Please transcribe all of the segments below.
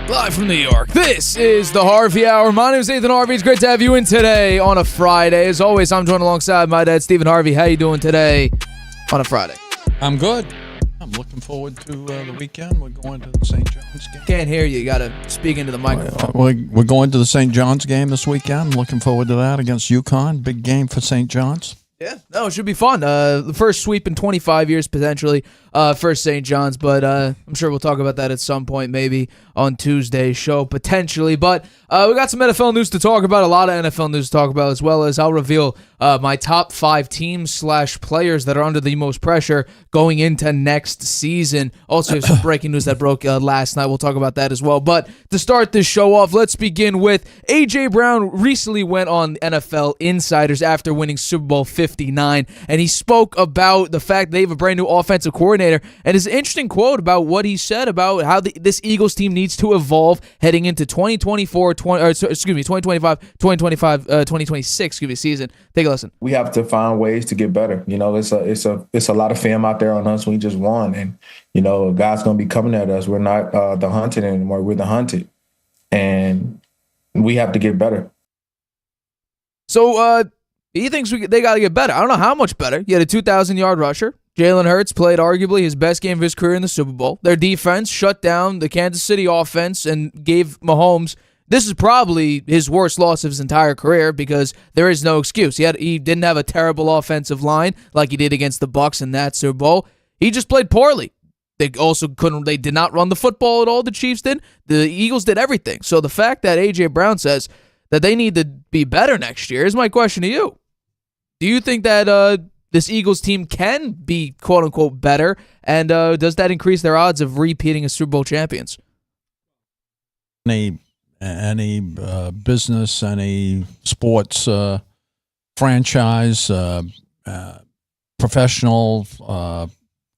Live from New York, this is the Harvey Hour. My name is Stephen Harvey. It's great to have you in today on a Friday. As always, I'm joined alongside my dad, Stephen Harvey. How you doing today on a Friday? I'm good. I'm looking forward to the weekend. We're going to the St. John's game. Can't hear you. You got to speak into the microphone. We're going to the St. John's game this weekend. Looking forward to that against UConn. Big game for St. John's. Yeah, no, it should be fun. The first sweep in 25 years, potentially, for St. John's, but I'm sure we'll talk about that at some point, maybe on Tuesday's show, potentially. But we got some NFL news to talk about, a lot of NFL news to talk about, as well as I'll reveal my top 5 teams/players that are under the most pressure going into next season. Also, some breaking news that broke last night. We'll talk about that as well. But to start this show off, let's begin with A.J. Brown recently went on NFL Insiders after winning Super Bowl 59, and he spoke about the fact they have a brand new offensive coordinator, and his interesting quote about what he said about how this Eagles team needs to evolve heading into 2025, 2026 season. Take a listen. We have to find ways to get better. You know, it's a lot of film out there on us. We just won, and you know, God's going to be coming at us. We're not the hunted anymore. We're the hunted, and we have to get better. So he thinks they got to get better. I don't know how much better. You had a 2,000-yard rusher. Jalen Hurts played arguably his best game of his career in the Super Bowl. Their defense shut down the Kansas City offense and gave Mahomes. This is probably his worst loss of his entire career because there is no excuse. He didn't have a terrible offensive line like he did against the Bucs in that Super Bowl. He just played poorly. They did not run the football at all, the Chiefs did. The Eagles did everything. So the fact that A.J. Brown says that they need to be better next year is my question to you. Do you think that this Eagles team can be quote-unquote better, and does that increase their odds of repeating as Super Bowl champions? Any business, any sports franchise, professional,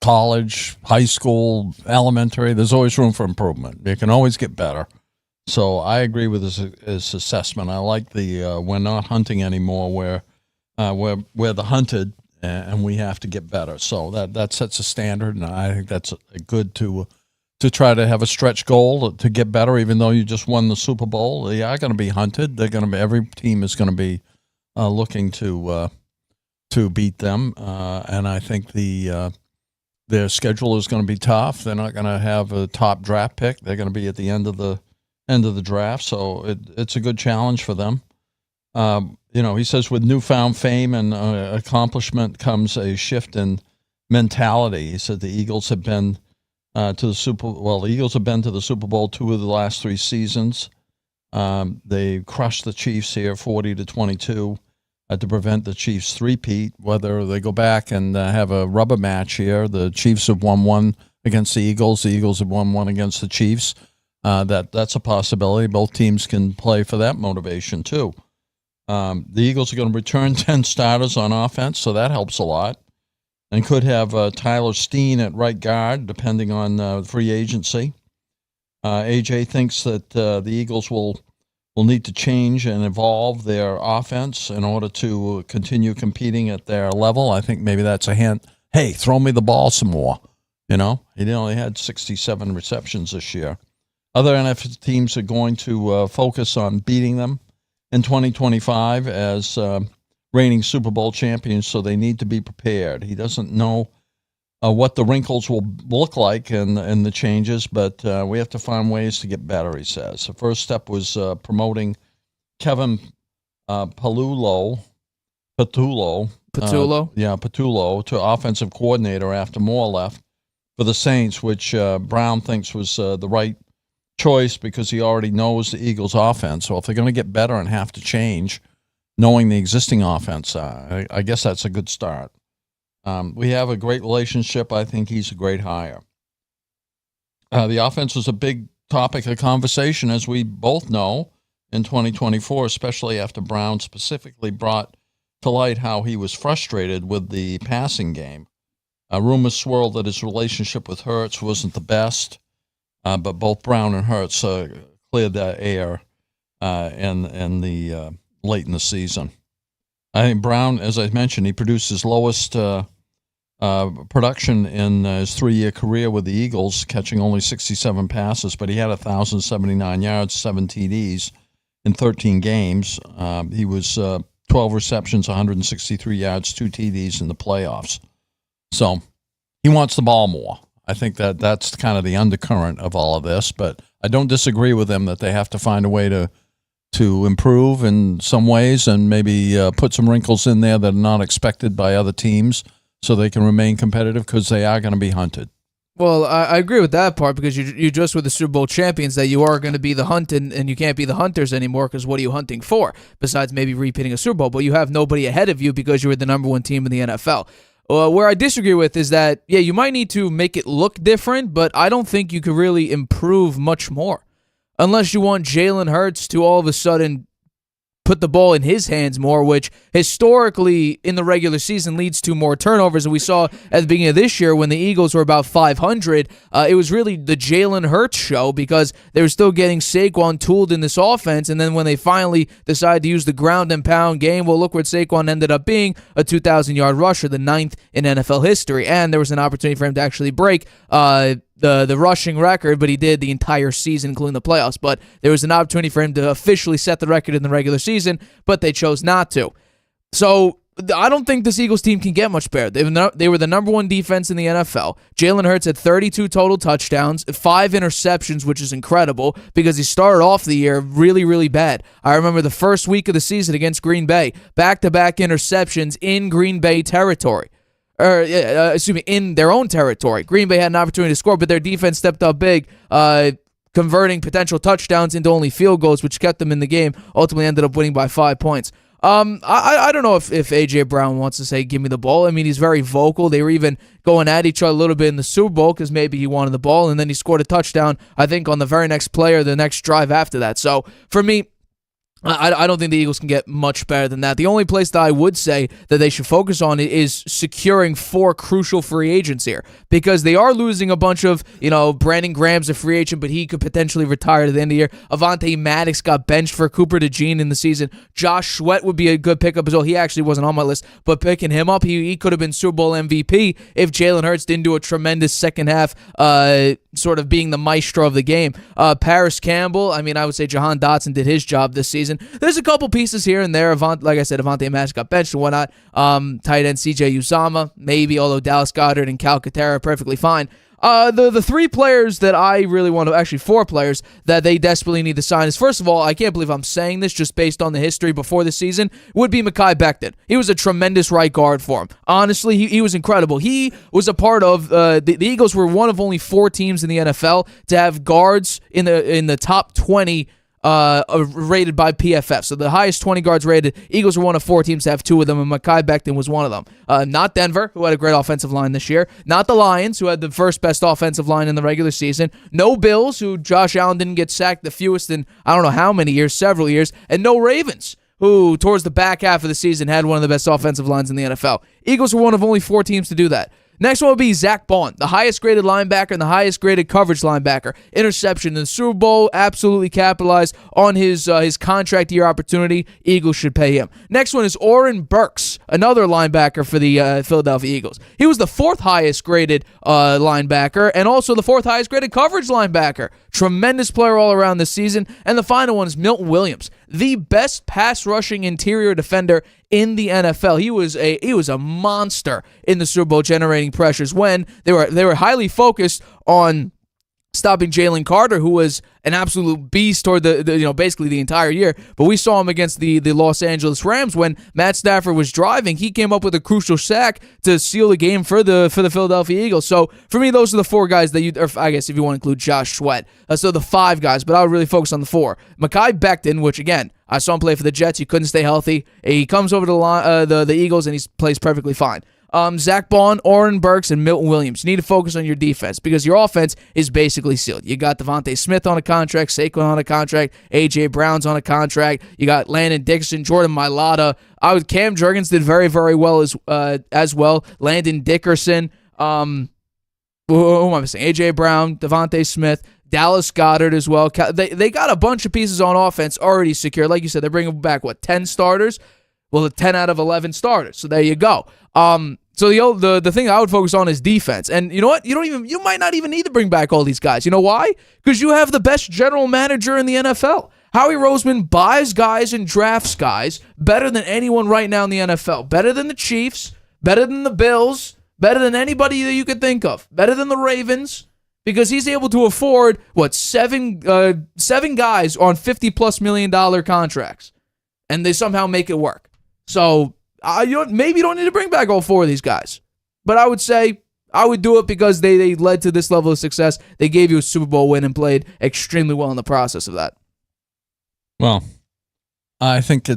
college, high school, elementary, there's always room for improvement. You can always get better. So I agree with his assessment. I like the we're not hunting anymore. We're the hunted, and we have to get better. So that sets a standard, and I think that's good to try to have a stretch goal to get better. Even though you just won the Super Bowl, they are going to be hunted. Every team is going to be looking to beat them, and I think their schedule is going to be tough. They're not going to have a top draft pick. They're going to be at the end of the draft, so it's a good challenge for them. He says with newfound fame and accomplishment comes a shift in mentality. He said the Eagles have been to the Super Bowl 2 of the last 3 seasons. They crushed the Chiefs here 40-22 to prevent the Chiefs three-peat. Whether they go back and have a rubber match here, the Chiefs have won one against the Eagles have won one against the Chiefs. That's a possibility. Both teams can play for that motivation too. The Eagles are going to return 10 starters on offense, so that helps a lot. and could have Tyler Steen at right guard, depending on free agency. AJ thinks that the Eagles will need to change and evolve their offense in order to continue competing at their level. I think maybe that's a hint. Hey, throw me the ball some more. He only had 67 receptions this year. Other NFL teams are going to focus on beating them in 2025 as reigning Super Bowl champions, so they need to be prepared. He doesn't know what the wrinkles will look like and the changes, but we have to find ways to get better, he says. The first step was promoting Kevin Patullo to offensive coordinator after Moore left for the Saints, which Brown thinks was the right choice because he already knows the Eagles' offense. So if they're going to get better and have to change, knowing the existing offense, I guess that's a good start. We have a great relationship. I think he's a great hire. The offense was a big topic of conversation, as we both know, in 2024, especially after Brown specifically brought to light how he was frustrated with the passing game. Rumors swirled that his relationship with Hurts wasn't the best, but both Brown and Hurts cleared that air in the late in the season. I think Brown, as I mentioned, he produced his lowest production in his 3-year career with the Eagles, catching only 67 passes, but he had 1,079 yards, 7 TDs in 13 games. He was 12 receptions, 163 yards, 2 TDs in the playoffs. So he wants the ball more. I think that's kind of the undercurrent of all of this, but I don't disagree with him that they have to find a way to improve in some ways and maybe put some wrinkles in there that are not expected by other teams so they can remain competitive, because they are going to be hunted. Well, I agree with that part, because you just were the Super Bowl champions, that you are going to be the hunt, and you can't be the hunters anymore, because what are you hunting for besides maybe repeating a Super Bowl? But you have nobody ahead of you because you were the number one team in the NFL. Where I disagree with is that, yeah, you might need to make it look different, but I don't think you could really improve much more. Unless you want Jalen Hurts to all of a sudden put the ball in his hands more, which historically in the regular season leads to more turnovers. And we saw at the beginning of this year when the Eagles were about 500, it was really the Jalen Hurts show, because they were still getting Saquon tooled in this offense. And then when they finally decided to use the ground and pound game, well, look where Saquon ended up being, a 2,000-yard rusher, the 9th in NFL history. And there was an opportunity for him to actually break the rushing record, but he did the entire season, including the playoffs. But there was an opportunity for him to officially set the record in the regular season, but they chose not to. So I don't think this Eagles team can get much better. They were the number one defense in the NFL. Jalen Hurts had 32 total touchdowns, 5 interceptions, which is incredible because he started off the year really, really bad. I remember the first week of the season against Green Bay, back-to-back interceptions in Green Bay territory. In their own territory. Green Bay had an opportunity to score, but their defense stepped up big, converting potential touchdowns into only field goals, which kept them in the game. Ultimately ended up winning by 5 points. I don't know if A.J. Brown wants to say, give me the ball. I mean, he's very vocal. They were even going at each other a little bit in the Super Bowl because maybe he wanted the ball, and then he scored a touchdown, I think, on the very next play or the next drive after that. So, for me, I don't think the Eagles can get much better than that. The only place that I would say that they should focus on is securing 4 crucial free agents here, because they are losing a bunch of, Brandon Graham's a free agent, but he could potentially retire at the end of the year. Avonte Maddox got benched for Cooper DeJean in the season. Josh Sweat would be a good pickup as well. He actually wasn't on my list, but picking him up, he could have been Super Bowl MVP if Jalen Hurts didn't do a tremendous second half, sort of being the maestro of the game. Paris Campbell, I would say Jahan Dotson did his job this season. There's a couple pieces here and there. Like I said, Avonte Maddox got benched and whatnot. Tight end CJ Uzomah, maybe, although Dallas Goedert and Cal Katera are perfectly fine. The 3 players that I really want to, actually 4 players that they desperately need to sign is, first of all, I can't believe I'm saying this just based on the history before the season, would be Mekhi Becton. He was a tremendous right guard for him. Honestly, he was incredible. He was a part of, the Eagles were one of only 4 teams in the NFL to have guards in the top 20 rated by PFF. So the highest 20 guards rated, Eagles were one of 4 teams to have 2 of them, and Mekhi Becton was one of them. Not Denver, who had a great offensive line this year. Not the Lions, who had the first best offensive line in the regular season. No Bills, who Josh Allen didn't get sacked the fewest in I don't know how many years, several years. And no Ravens, who towards the back half of the season had one of the best offensive lines in the NFL. Eagles were one of only 4 teams to do that. Next one will be Zach Bond, the highest graded linebacker and the highest graded coverage linebacker. Interception in the Super Bowl, absolutely capitalized on his contract year opportunity. Eagles should pay him. Next one is Oren Burks, another linebacker for the Philadelphia Eagles. He was the 4th highest graded linebacker and also the 4th highest graded coverage linebacker. Tremendous player all around this season. And the final one is Milton Williams, the best pass rushing interior defender in the NFL. He was a monster in the Super Bowl, generating pressures when they were highly focused on stopping Jalen Carter, who was an absolute beast toward basically the entire year. But we saw him against the Los Angeles Rams when Matt Stafford was driving. He came up with a crucial sack to seal the game for the Philadelphia Eagles. So for me, those are the 4 guys that or I guess if you want to include Josh Sweat. So the 5 guys, but I would really focus on the 4. Mekhi Becton, which again, I saw him play for the Jets. He couldn't stay healthy. He comes over to the Eagles and he plays perfectly fine. Zach Bond, Oren Burks, and Milton Williams. You need to focus on your defense because your offense is basically sealed. You got Devontae Smith on a contract, Saquon on a contract, A.J. Brown's on a contract. You got Landon Dixon, Jordan Mailata. Cam Jurgens did very, very well as well. Landon Dickerson. Who am I missing? A.J. Brown, Devontae Smith, Dallas Goedert as well. They got a bunch of pieces on offense already secured. Like you said, they're bringing back, 10 starters? Well, 10 out of 11 starters. So there you go. So the thing I would focus on is defense. And you know what? You might not even need to bring back all these guys. You know why? Because you have the best general manager in the NFL. Howie Roseman buys guys and drafts guys better than anyone right now in the NFL. Better than the Chiefs, better than the Bills, better than anybody that you could think of. Better than the Ravens. Because he's able to afford, 7 guys on $50+ million contracts. And they somehow make it work. So maybe you don't need to bring back all 4 of these guys. But I would say I would do it because they led to this level of success. They gave you a Super Bowl win and played extremely well in the process of that. Well, I think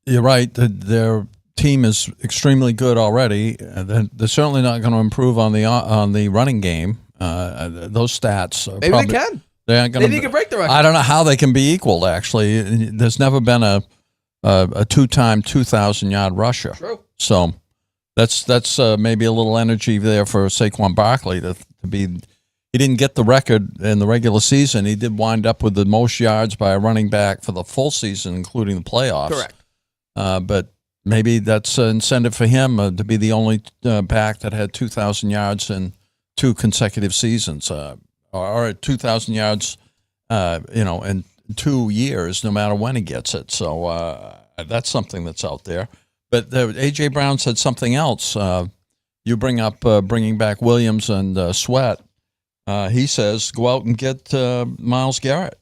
you're right. Their team is extremely good already. They're certainly not going to improve on the running game. Those stats. Maybe they can. Maybe they can break the record. I don't know how they can be equal, actually. There's never been a 2-time 2,000-yard rusher. True. So that's maybe a little energy there for Saquon Barkley to be. He didn't get the record in the regular season. He did wind up with the most yards by a running back for the full season, including the playoffs. Correct. But maybe that's an incentive for him to be the only back that had 2,000 yards in 2 consecutive seasons, or 2,000 yards, in 2 years, no matter when he gets it. So that's something that's out there. But A.J. Brown said something else. You bring up bringing back Williams and Sweat. He says, go out and get Myles Garrett.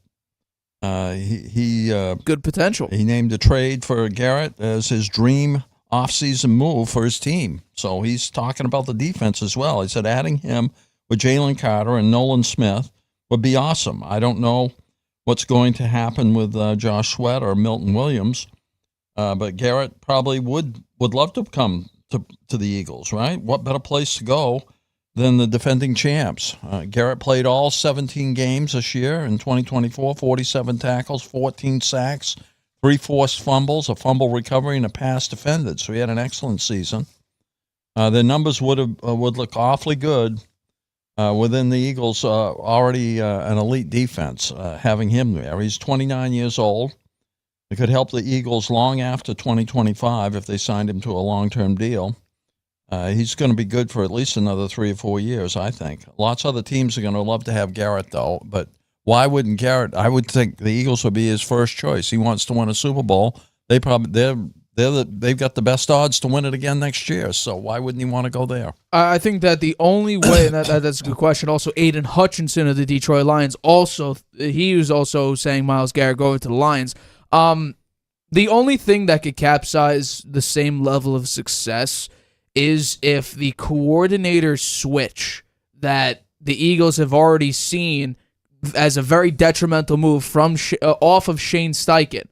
He good potential. He named a trade for Garrett as his dream offseason move for his team. So he's talking about the defense as well. He said adding him with Jalen Carter and Nolan Smith would be awesome. I don't know what's going to happen with Josh Sweat or Milton Williams, but Garrett probably would love to come to the Eagles, right? What better place to go than the defending champs? Garrett played all 17 games this year in 2024, 47 tackles, 14 sacks, 3 forced fumbles, a fumble recovery, and a pass defended. So he had an excellent season. Their numbers would look awfully good within the Eagles, already an elite defense, having him there. He's 29 years old. It could help the Eagles long after 2025 if they signed him to a long-term deal. He's going to be good for at least another 3 or 4 years, I think. Lots of other teams are going to love to have Garrett, though. But why wouldn't Garrett? I would think the Eagles would be his first choice. He wants to win a Super Bowl. They've got the best odds to win it again next year. So why wouldn't he want to go there? I think that the only way, and that's a good question. Also, Aiden Hutchinson of the Detroit Lions he was also saying Myles Garrett going to the Lions. The only thing that could capsize the same level of success is if the coordinators switch that the Eagles have already seen as a very detrimental move from off of Shane Steichen.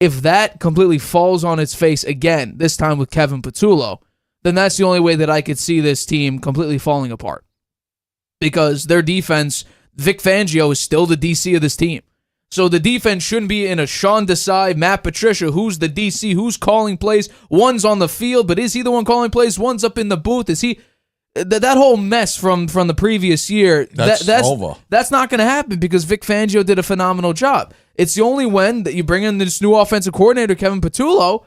If that completely falls on its face again, this time with Kevin Patullo, then that's the only way that I could see this team completely falling apart. Because their defense, Vic Fangio is still the DC of this team. So the defense shouldn't be in a Sean Desai, Matt Patricia, who's the DC, who's calling plays. One's on the field, but is he the one calling plays? One's up in the booth. Is he? That whole mess from the previous year, that's over. That's not going to happen because Vic Fangio did a phenomenal job. It's the only when that you bring in this new offensive coordinator, Kevin Patullo,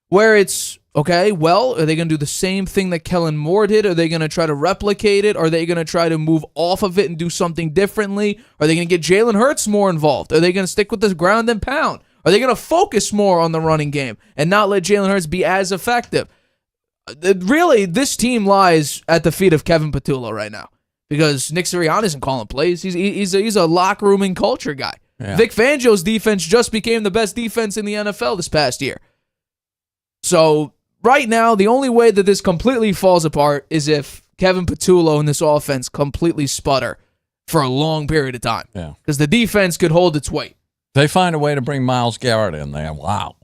where it's, okay, well, are they going to do the same thing that Kellen Moore did? Are they going to try to replicate it? Are they going to try to move off of it and do something differently? Are they going to get Jalen Hurts more involved? Are they going to stick with this ground and pound? Are they going to focus more on the running game and not let Jalen Hurts be as effective? Really, this team lies at the feet of Kevin Patullo right now because Nick Sirianni isn't calling plays. He's a locker room and culture guy. Yeah. Vic Fangio's defense just became the best defense in the NFL this past year. So right now, the only way that this completely falls apart is if Kevin Patullo and this offense completely sputter for a long period of time. Yeah, because the defense could hold its weight. They find a way to bring Myles Garrett in there. Wow.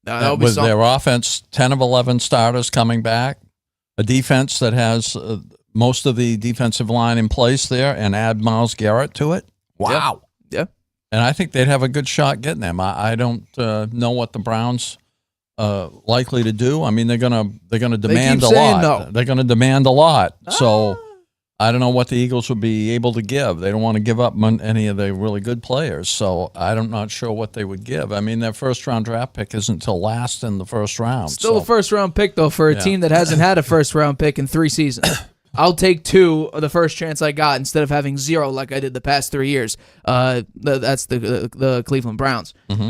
With their offense, 10 of 11 starters coming back, a defense that has most of the defensive line in place there, and add Myles Garrett to it. Wow. Yeah. And I think they'd have a good shot getting them. I don't know what the Browns likely to do. I mean, they're gonna demand a lot. No. They're gonna demand a lot. So I don't know what the Eagles would be able to give. They don't want to give up any of the really good players. So I'm not sure what they would give. I mean, their first-round draft pick isn't until last in the first round. Still a first-round pick, though, for a team that hasn't had a first-round pick in 3 seasons. I'll take 2 of the first chance I got instead of having 0 like I did the past 3 years. That's the Cleveland Browns. Mm-hmm.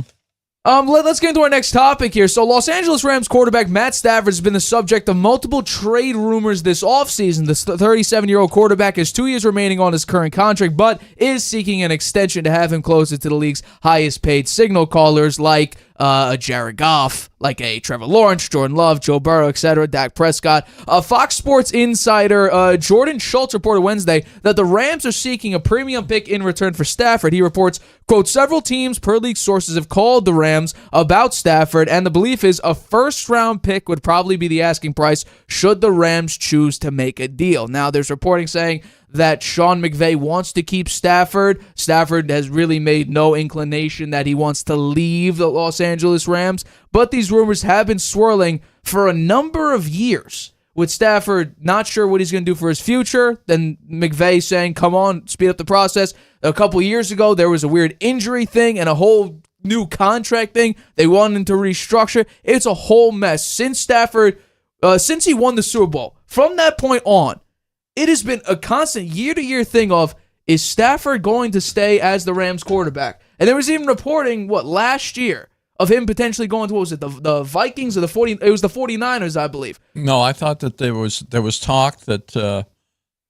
Let's get into our next topic here. So Los Angeles Rams quarterback Matt Stafford has been the subject of multiple trade rumors this offseason. The 37-year-old quarterback has 2 years remaining on his current contract, but is seeking an extension to have him closer to the league's highest paid signal callers like a Jared Goff, like a Trevor Lawrence, Jordan Love, Joe Burrow, etc., Dak Prescott. Fox Sports insider Jordan Schultz reported Wednesday that the Rams are seeking a premium pick in return for Stafford. He reports, quote, several teams per league sources have called the Rams about Stafford, and the belief is a first-round pick would probably be the asking price should the Rams choose to make a deal. Now, there's reporting saying that Sean McVay wants to keep Stafford. Stafford has really made no inclination that he wants to leave the Los Angeles Rams, but these rumors have been swirling for a number of years, with Stafford not sure what he's going to do for his future, then McVay saying, come on, speed up the process. A couple years ago, there was a weird injury thing and a whole new contract thing. They wanted to restructure. It's a whole mess. Since Stafford, since he won the Super Bowl, from that point on, it has been a constant year-to-year thing of, is Stafford going to stay as the Rams quarterback? And there was even reporting, last year, of him potentially going to, what was it, the Vikings or the 49ers, I believe. No, I thought that there was talk that the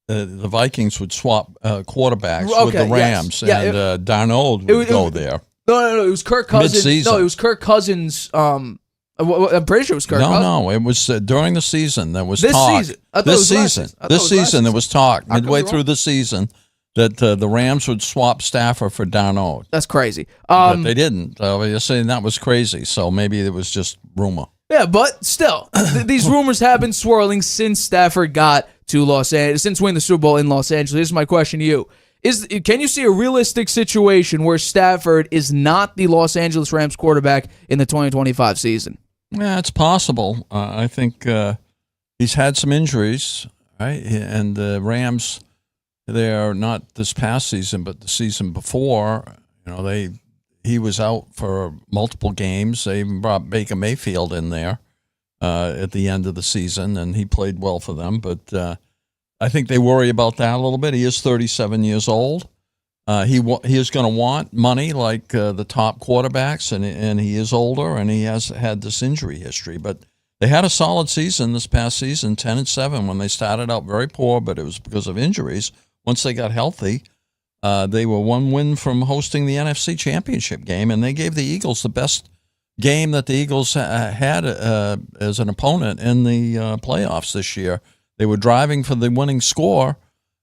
Vikings would swap quarterbacks with the Rams, yes. and Darnold would go there. No, it was Kirk Cousins. Mid-season. No, it was Kirk Cousins. I'm pretty sure it was Kirk Cousins. No, it was during the season. There was this talk. Season. This season, there was talk midway through the season that the Rams would swap Stafford for Darnold. That's crazy. But they didn't. You're saying that was crazy, so maybe it was just rumor. Yeah, but still, these rumors have been swirling since Stafford got to Los Angeles, since winning the Super Bowl in Los Angeles. Here's my question to you. Can you see a realistic situation where Stafford is not the Los Angeles Rams quarterback in the 2025 season? Yeah, it's possible. I think he's had some injuries, right? And the Rams, they're not this past season, but the season before, he was out for multiple games. They even brought Baker Mayfield in there at the end of the season, and he played well for them. But I think they worry about that a little bit. He is 37 years old. He is going to want money like the top quarterbacks, and he is older, and he has had this injury history. But they had a solid season this past season, 10-7, when they started out very poor, but it was because of injuries. Once they got healthy, they were one win from hosting the NFC Championship game, and they gave the Eagles the best game that the Eagles had as an opponent in the playoffs this year. They were driving for the winning score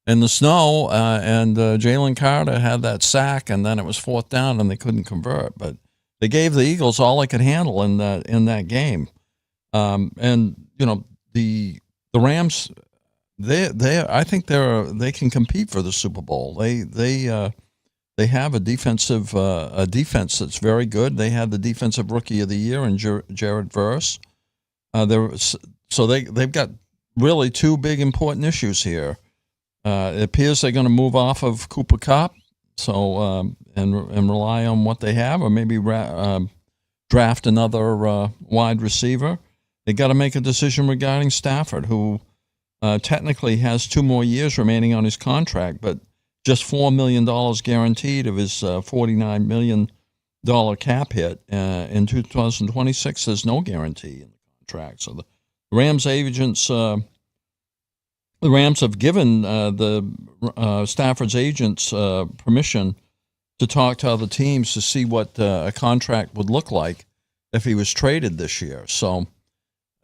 in the snow, and Jalen Carter had that sack, and then it was 4th down, and they couldn't convert. But they gave the Eagles all they could handle in that game. And the Rams, I think they can compete for the Super Bowl. They they have a defense that's very good. They had the defensive rookie of the year in Jared Verse. They've got really two big important issues here. It appears they're going to move off of Cooper Kupp, and rely on what they have, or maybe draft another wide receiver. They got to make a decision regarding Stafford, who technically has 2 more years remaining on his contract, but just $4 million guaranteed of his $49 million cap hit. In 2026, there's no guarantee in the contract. So the Rams agents, the Rams have given Stafford's agents permission to talk to other teams to see what a contract would look like if he was traded this year. So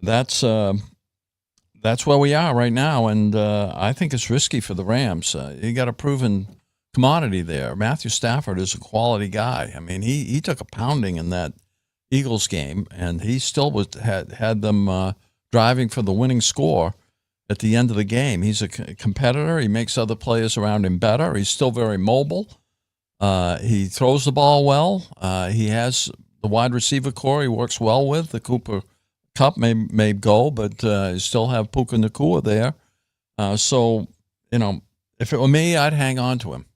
that's where we are right now, and I think it's risky for the Rams. You got a proven commodity there. Matthew Stafford is a quality guy. I mean, he took a pounding in that Eagles game, and he still had them driving for the winning score at the end of the game. He's a competitor. He makes other players around him better. He's still very mobile. He throws the ball well. He has the wide receiver core he works well with. The Cooper Kupp may go, but you still have Puka Nacua there. So, if it were me, I'd hang on to him.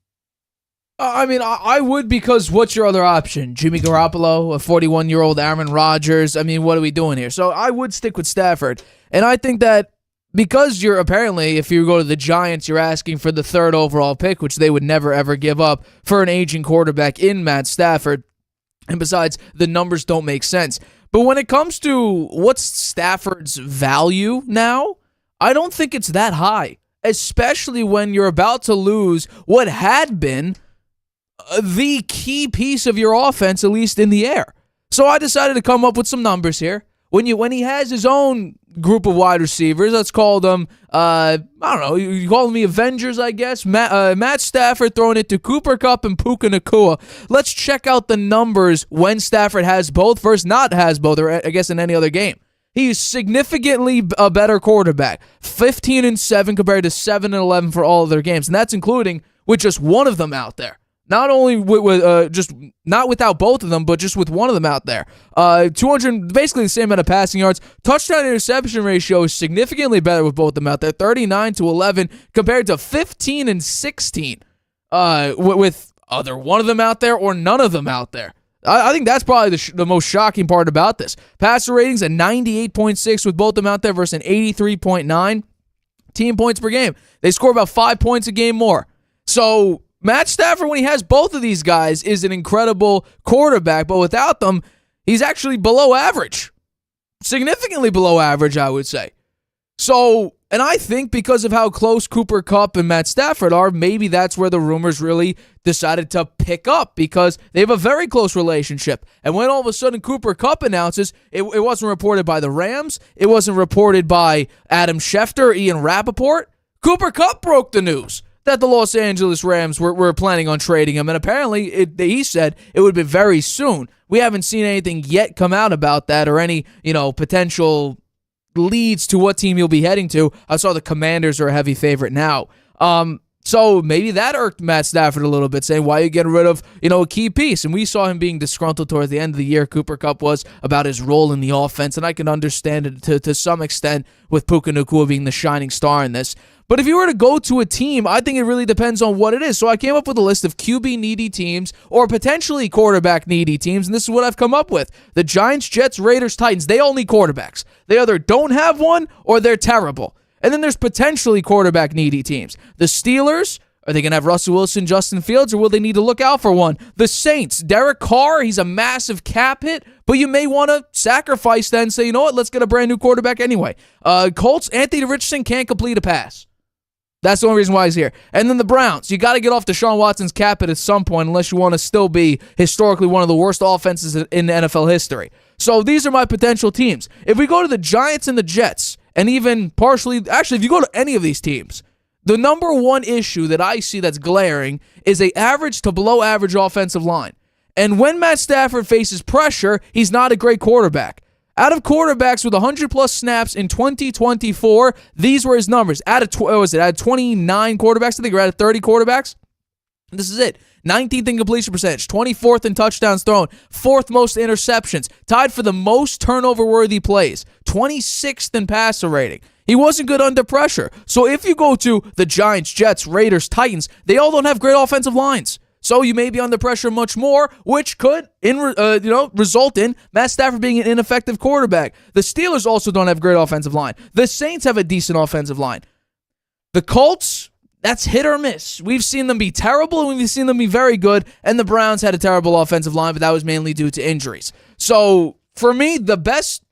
I mean, I would, because what's your other option? Jimmy Garoppolo, a 41-year-old Aaron Rodgers. I mean, what are we doing here? So I would stick with Stafford. And I think that because you're apparently, if you go to the Giants, you're asking for the 3rd overall pick, which they would never, ever give up for an aging quarterback in Matt Stafford. And besides, the numbers don't make sense. But when it comes to what's Stafford's value now, I don't think it's that high, especially when you're about to lose what had been the key piece of your offense, at least in the air. So I decided to come up with some numbers here. When he has his own group of wide receivers, let's call them, I don't know, you call them the Avengers, I guess. Matt Stafford throwing it to Cooper Kupp and Puka Nacua. Let's check out the numbers when Stafford has both versus not has both, or I guess in any other game. He's significantly a better quarterback, 15-7 compared to 7-11 for all of their games, and that's including with just one of them out there. Not only with just not without both of them, but just with one of them out there. 200, basically the same amount of passing yards. Touchdown interception ratio is significantly better with both of them out there, 39-11 compared to 15-16 with either one of them out there or none of them out there. I think that's probably the most shocking part about this. Passer ratings at 98.6 with both of them out there versus an 83.9. Team points per game. They score about 5 points a game more. So Matt Stafford, when he has both of these guys, is an incredible quarterback, but without them, he's actually below average. Significantly below average, I would say. So, and I think because of how close Cooper Kupp and Matt Stafford are, maybe that's where the rumors really decided to pick up, because they have a very close relationship. And when all of a sudden Cooper Kupp announces, it wasn't reported by the Rams, it wasn't reported by Adam Schefter, Ian Rappaport. Cooper Kupp broke the news that the Los Angeles Rams were planning on trading him, and apparently he said it would be very soon. We haven't seen anything yet come out about that, or any potential leads to what team he'll be heading to. I saw the Commanders are a heavy favorite now. So maybe that irked Matt Stafford a little bit, saying, why are you getting rid of a key piece? And we saw him being disgruntled towards the end of the year. Cooper Kupp was about his role in the offense, and I can understand it to some extent with Puka Nacua being the shining star in this. But if you were to go to a team, I think it really depends on what it is. So I came up with a list of QB-needy teams or potentially quarterback-needy teams, and this is what I've come up with. The Giants, Jets, Raiders, Titans, they all need quarterbacks. They either don't have one or they're terrible. And then there's potentially quarterback-needy teams. The Steelers, are they going to have Russell Wilson, Justin Fields, or will they need to look out for one? The Saints, Derek Carr, he's a massive cap hit, but you may want to sacrifice that and say, you know what, let's get a brand new quarterback anyway. Colts, Anthony Richardson can't complete a pass. That's the only reason why he's here. And then the Browns. You got to get off Deshaun Watson's cap hit at some point unless you want to still be historically one of the worst offenses in NFL history. So these are my potential teams. If we go to the Giants and the Jets, and even partially, actually, if you go to any of these teams, the number one issue that I see that's glaring is a average to below average offensive line. And when Matt Stafford faces pressure, he's not a great quarterback. Out of quarterbacks with 100-plus snaps in 2024, these were his numbers. Out of 29 quarterbacks, I think, or out of 30 quarterbacks, This is it. 19th in completion percentage, 24th in touchdowns thrown, 4th most interceptions, tied for the most turnover-worthy plays, 26th in passer rating. He wasn't good under pressure. So if you go to the Giants, Jets, Raiders, Titans, they all don't have great offensive lines. So you may be under pressure much more, which could result in Matt Stafford being an ineffective quarterback. The Steelers also don't have a great offensive line. The Saints have a decent offensive line. The Colts, that's hit or miss. We've seen them be terrible and we've seen them be very good, and the Browns had a terrible offensive line, but that was mainly due to injuries. So for me, the best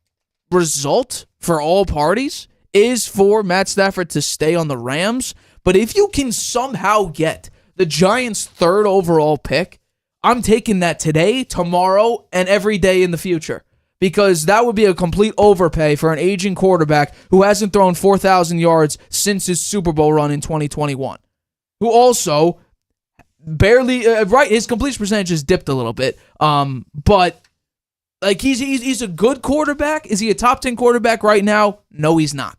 result for all parties is for Matt Stafford to stay on the Rams. But if you can somehow get the Giants' 3rd overall pick, I'm taking that today, tomorrow, and every day in the future. Because that would be a complete overpay for an aging quarterback who hasn't thrown 4,000 yards since his Super Bowl run in 2021. Who also barely, his completion percentage has dipped a little bit. But like he's a good quarterback. Is he a top 10 quarterback right now? No, he's not.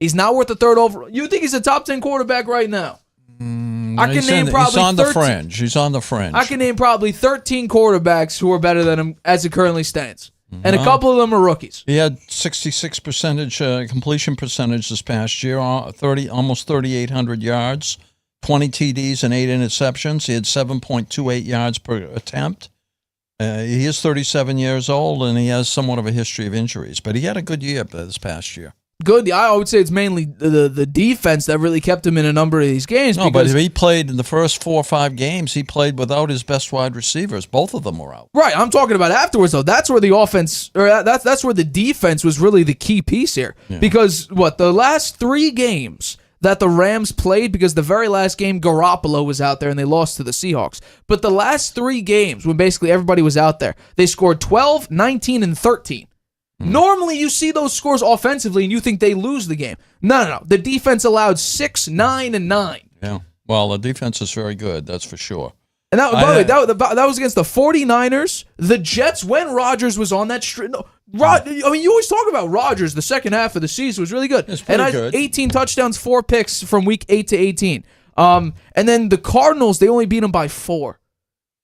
He's not worth the 3rd overall. You think he's a top 10 quarterback right now? I can name probably he's on the fringe. He's on the fringe. I can name probably 13 quarterbacks who are better than him as it currently stands. And a couple of them are rookies. He had 66% completion percentage this past year, almost 3,800 yards, 20 TDs and 8 interceptions. He had 7.28 yards per attempt. He is 37 years old, and he has somewhat of a history of injuries. But he had a good year this past year. Good. I would say it's mainly the defense that really kept him in a number of these games. No, but he played in the first 4 or 5 games. He played without his best wide receivers. Both of them were out. Right. I'm talking about afterwards, though. That's where the offense, or that's where the defense was really the key piece here. Yeah. Because the last 3 games that the Rams played, because the very last game Garoppolo was out there and they lost to the Seahawks. But the last 3 games, when basically everybody was out there, they scored 12, 19, and 13. Normally, you see those scores offensively, and you think they lose the game. No. The defense allowed 6, 9, and 9. Yeah. Well, the defense is very good, that's for sure. And that was against the 49ers, the Jets, when Rodgers was on that streak. You always talk about Rodgers. The second half of the season was really good. It's pretty good. 18 touchdowns, 4 picks from week 8 to 18. And then the Cardinals, they only beat them by 4.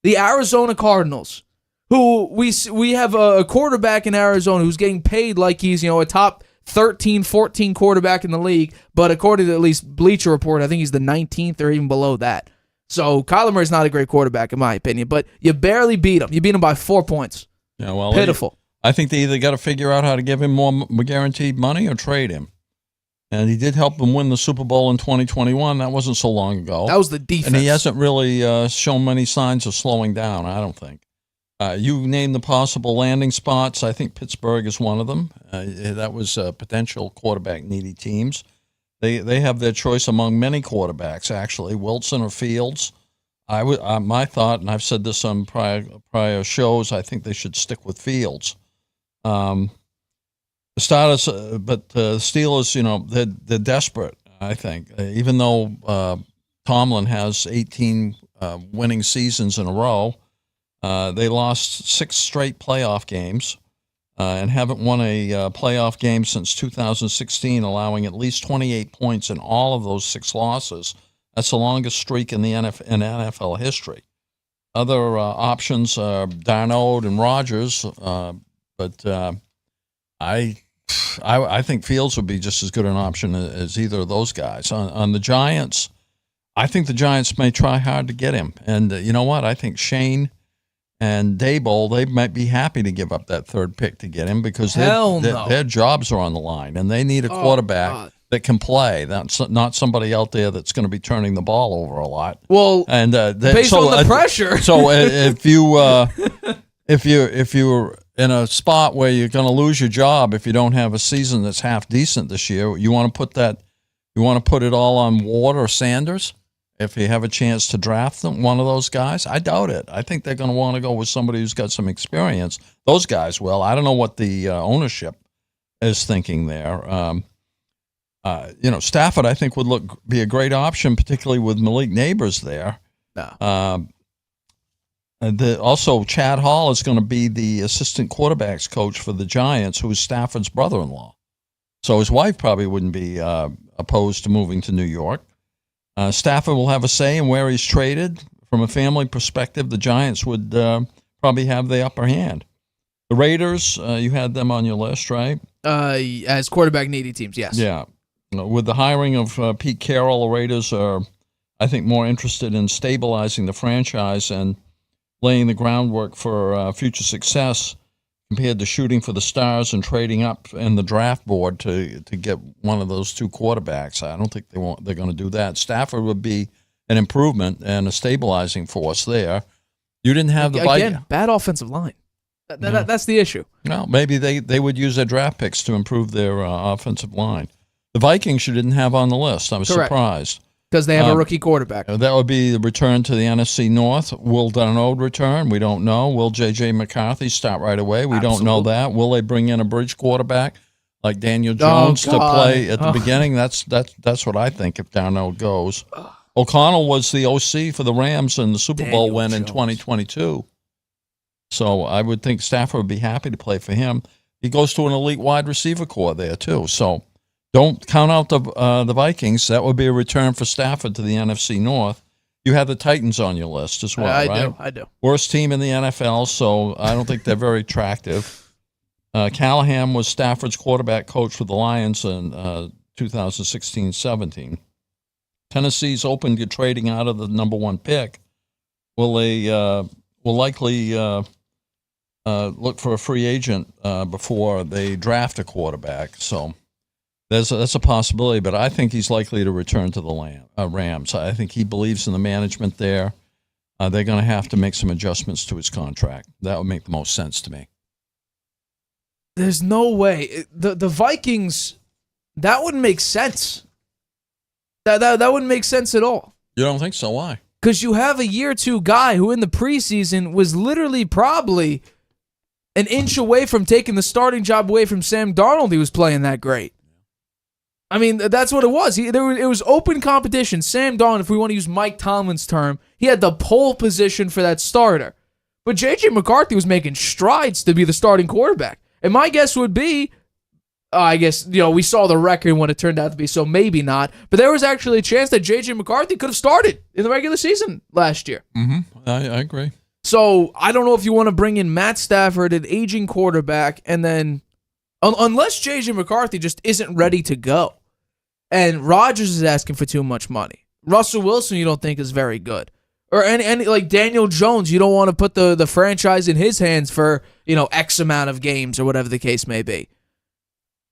The Arizona Cardinals, who we have a quarterback in Arizona who's getting paid like he's a top 13, 14 quarterback in the league, but according to at least Bleacher Report, I think he's the 19th or even below that. So Kyler Murray's not a great quarterback in my opinion, but you barely beat him. You beat him by 4 points. Yeah, well, pitiful. I think they either got to figure out how to give him more guaranteed money or trade him. And he did help them win the Super Bowl in 2021. That wasn't so long ago. That was the defense. And he hasn't really shown many signs of slowing down, I don't think. You named the possible landing spots. I think Pittsburgh is one of them. That was potential quarterback-needy teams. They have their choice among many quarterbacks, actually, Wilson or Fields. My thought, and I've said this on prior shows, I think they should stick with Fields. The Steelers, they're desperate, I think. Even though Tomlin has 18 winning seasons in a row, they lost 6 straight playoff games and haven't won a playoff game since 2016, allowing at least 28 points in all of those 6 losses. That's the longest streak in the NFL history. Other options are Darnold and Rodgers, but I think Fields would be just as good an option as either of those guys. On the Giants, I think the Giants may try hard to get him. And you know what? I think Shane and Daboll, they might be happy to give up that 3rd pick to get him because their jobs are on the line, and they need a quarterback that can play. That's not somebody out there that's going to be turning the ball over a lot. Well, and based on the pressure. So if you're in a spot where you're going to lose your job if you don't have a season that's half decent this year, you want to put it all on Ward or Sanders. If you have a chance to draft them, one of those guys, I doubt it. I think they're going to want to go with somebody who's got some experience. Those guys will. I don't know what the ownership is thinking there. Stafford, I think, would be a great option, particularly with Malik Neighbors there. No. Also, Chad Hall is going to be the assistant quarterbacks coach for the Giants, who is Stafford's brother-in-law. So his wife probably wouldn't be opposed to moving to New York. Stafford will have a say in where he's traded from a family perspective, the Giants would probably have the upper hand. The Raiders, you had them on your list, right? As quarterback needy teams, yes. Yeah. With the hiring of Pete Carroll, the Raiders are, I think, more interested in stabilizing the franchise and laying the groundwork for future success compared to shooting for the stars and trading up in the draft board to get one of those two quarterbacks. I don't think they're going to do that. Stafford would be an improvement and a stabilizing force there. You didn't have the again, bad offensive line. That's the issue. No, maybe they would use their draft picks to improve their offensive line. The Vikings you didn't have on the list. I was surprised. Because they have a rookie quarterback. That would be the return to the NFC North. Will Darnold return? We don't know. Will J.J. McCarthy start right away? We don't know that. Will they bring in a bridge quarterback like Daniel Jones to play at the beginning? That's what I think if Darnold goes. O'Connell was the OC for the Rams in the Super Bowl win in 2022. So I would think Stafford would be happy to play for him. He goes to an elite wide receiver core there, too. So don't count out the Vikings. That would be a return for Stafford to the NFC North. You have the Titans on your list as well, right? I do. Worst team in the NFL, so I don't think they're very attractive. Callahan was Stafford's quarterback coach for the Lions in 2016-17. Tennessee's open to trading out of the number one pick. Will likely look for a free agent before they draft a quarterback. So that's a possibility, but I think he's likely to return to the Rams. I think he believes in the management there. They're going to have to make some adjustments to his contract. That would make the most sense to me. There's no way. The Vikings, that wouldn't make sense. That wouldn't make sense at all. You don't think so? Why? Because you have a year two guy who in the preseason was literally probably an inch away from taking the starting job away from Sam Darnold. He was playing that great. I mean, that's what it was. It was open competition. Sam Darnold, if we want to use Mike Tomlin's term, he had the pole position for that starter. But J.J. McCarthy was making strides to be the starting quarterback. And my guess would be, we saw the record when it turned out to be, so maybe not. But there was actually a chance that J.J. McCarthy could have started in the regular season last year. Mm-hmm. I agree. So I don't know if you want to bring in Matt Stafford, an aging quarterback, and then unless J.J. McCarthy just isn't ready to go. And Rodgers is asking for too much money. Russell Wilson you don't think is very good. Or any like Daniel Jones, you don't want to put the franchise in his hands for, X amount of games or whatever the case may be.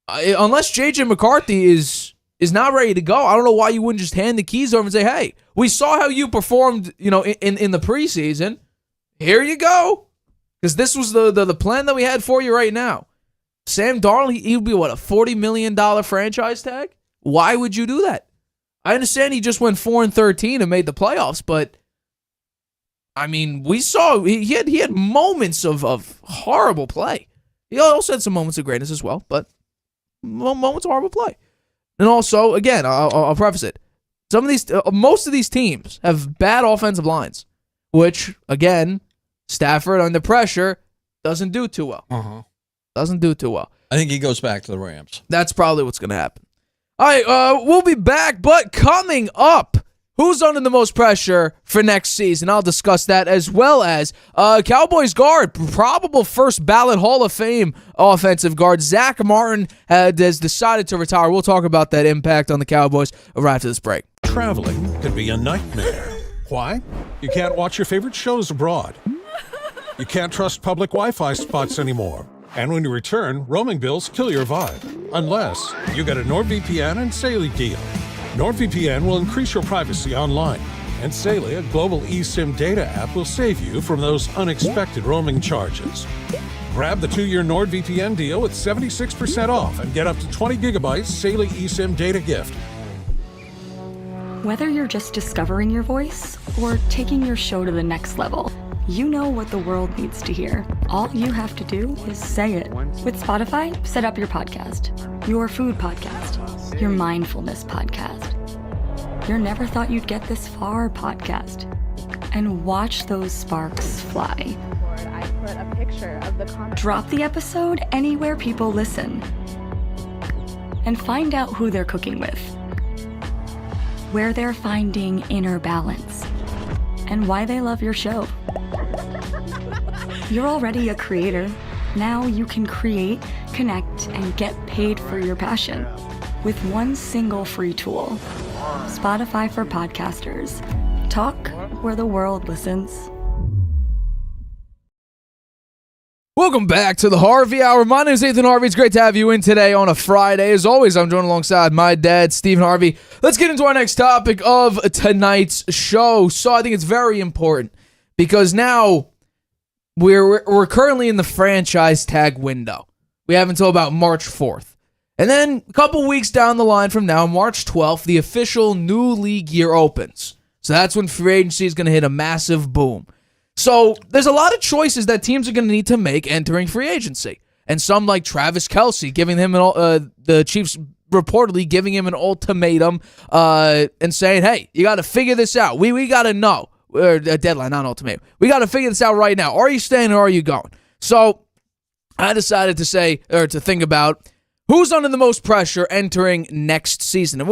Unless J.J. McCarthy is not ready to go, I don't know why you wouldn't just hand the keys over and say, hey, we saw how you performed, in the preseason. Here you go. Because this was the plan that we had for you right now. Sam Darnold, he would be, a $40 million franchise tag? Why would you do that? I understand he just went 4-13 and made the playoffs, but I mean, we saw he had moments of horrible play. He also had some moments of greatness as well, but moments of horrible play. And also, again, I'll preface it. Most of these teams have bad offensive lines, which, again, Stafford under pressure doesn't do too well. Doesn't do too well. I think he goes back to the Rams. That's probably what's going to happen. All right, we'll be back, but coming up, who's under the most pressure for next season? I'll discuss that, as well as Cowboys guard, probable first ballot Hall of Fame offensive guard, Zach Martin has decided to retire. We'll talk about that impact on the Cowboys right after this break. Traveling can be a nightmare. Why? You can't watch your favorite shows abroad. You can't trust public Wi-Fi spots anymore. And when you return, roaming bills kill your vibe. Unless you get a NordVPN and Saley deal. NordVPN will increase your privacy online. And Saley, a global eSIM data app, will save you from those unexpected roaming charges. Grab the 2-year NordVPN deal with 76% off and get up to 20 gigabytes Saley eSIM data gift. Whether you're just discovering your voice or taking your show to the next level, you know what the world needs to hear. All you have to do is say it. With Spotify, set up your podcast. Your food podcast. Your mindfulness podcast. Your never thought you'd get this far podcast. And watch those sparks fly. I put a picture of the comment. Drop the episode anywhere people listen. And find out who they're cooking with. Where they're finding inner balance. and why they love your show. You're already a creator. Now you can create, connect, and get paid for your passion with one single free tool. Spotify for podcasters. Talk where the world listens. Welcome back to the Harvey Hour. My name is Stephen Harvey. It's great to have you in today on a Friday. As always, I'm joined alongside my dad, Stephen Harvey. Let's get into our next topic of tonight's show. So I think it's very important because now we're currently in the franchise tag window. We have until about March 4th. And then a couple weeks down the line from now, March 12th, the official new league year opens. So that's when free agency is going to hit a massive boom. So there's a lot of choices that teams are going to need to make entering free agency. And some like Travis Kelce, giving him the Chiefs reportedly giving him an ultimatum and saying, hey, you got to figure this out. We got to know. Or a deadline, not an ultimatum. We got to figure this out right now. Are you staying or are you going? So I decided to think about who's under the most pressure entering next season. And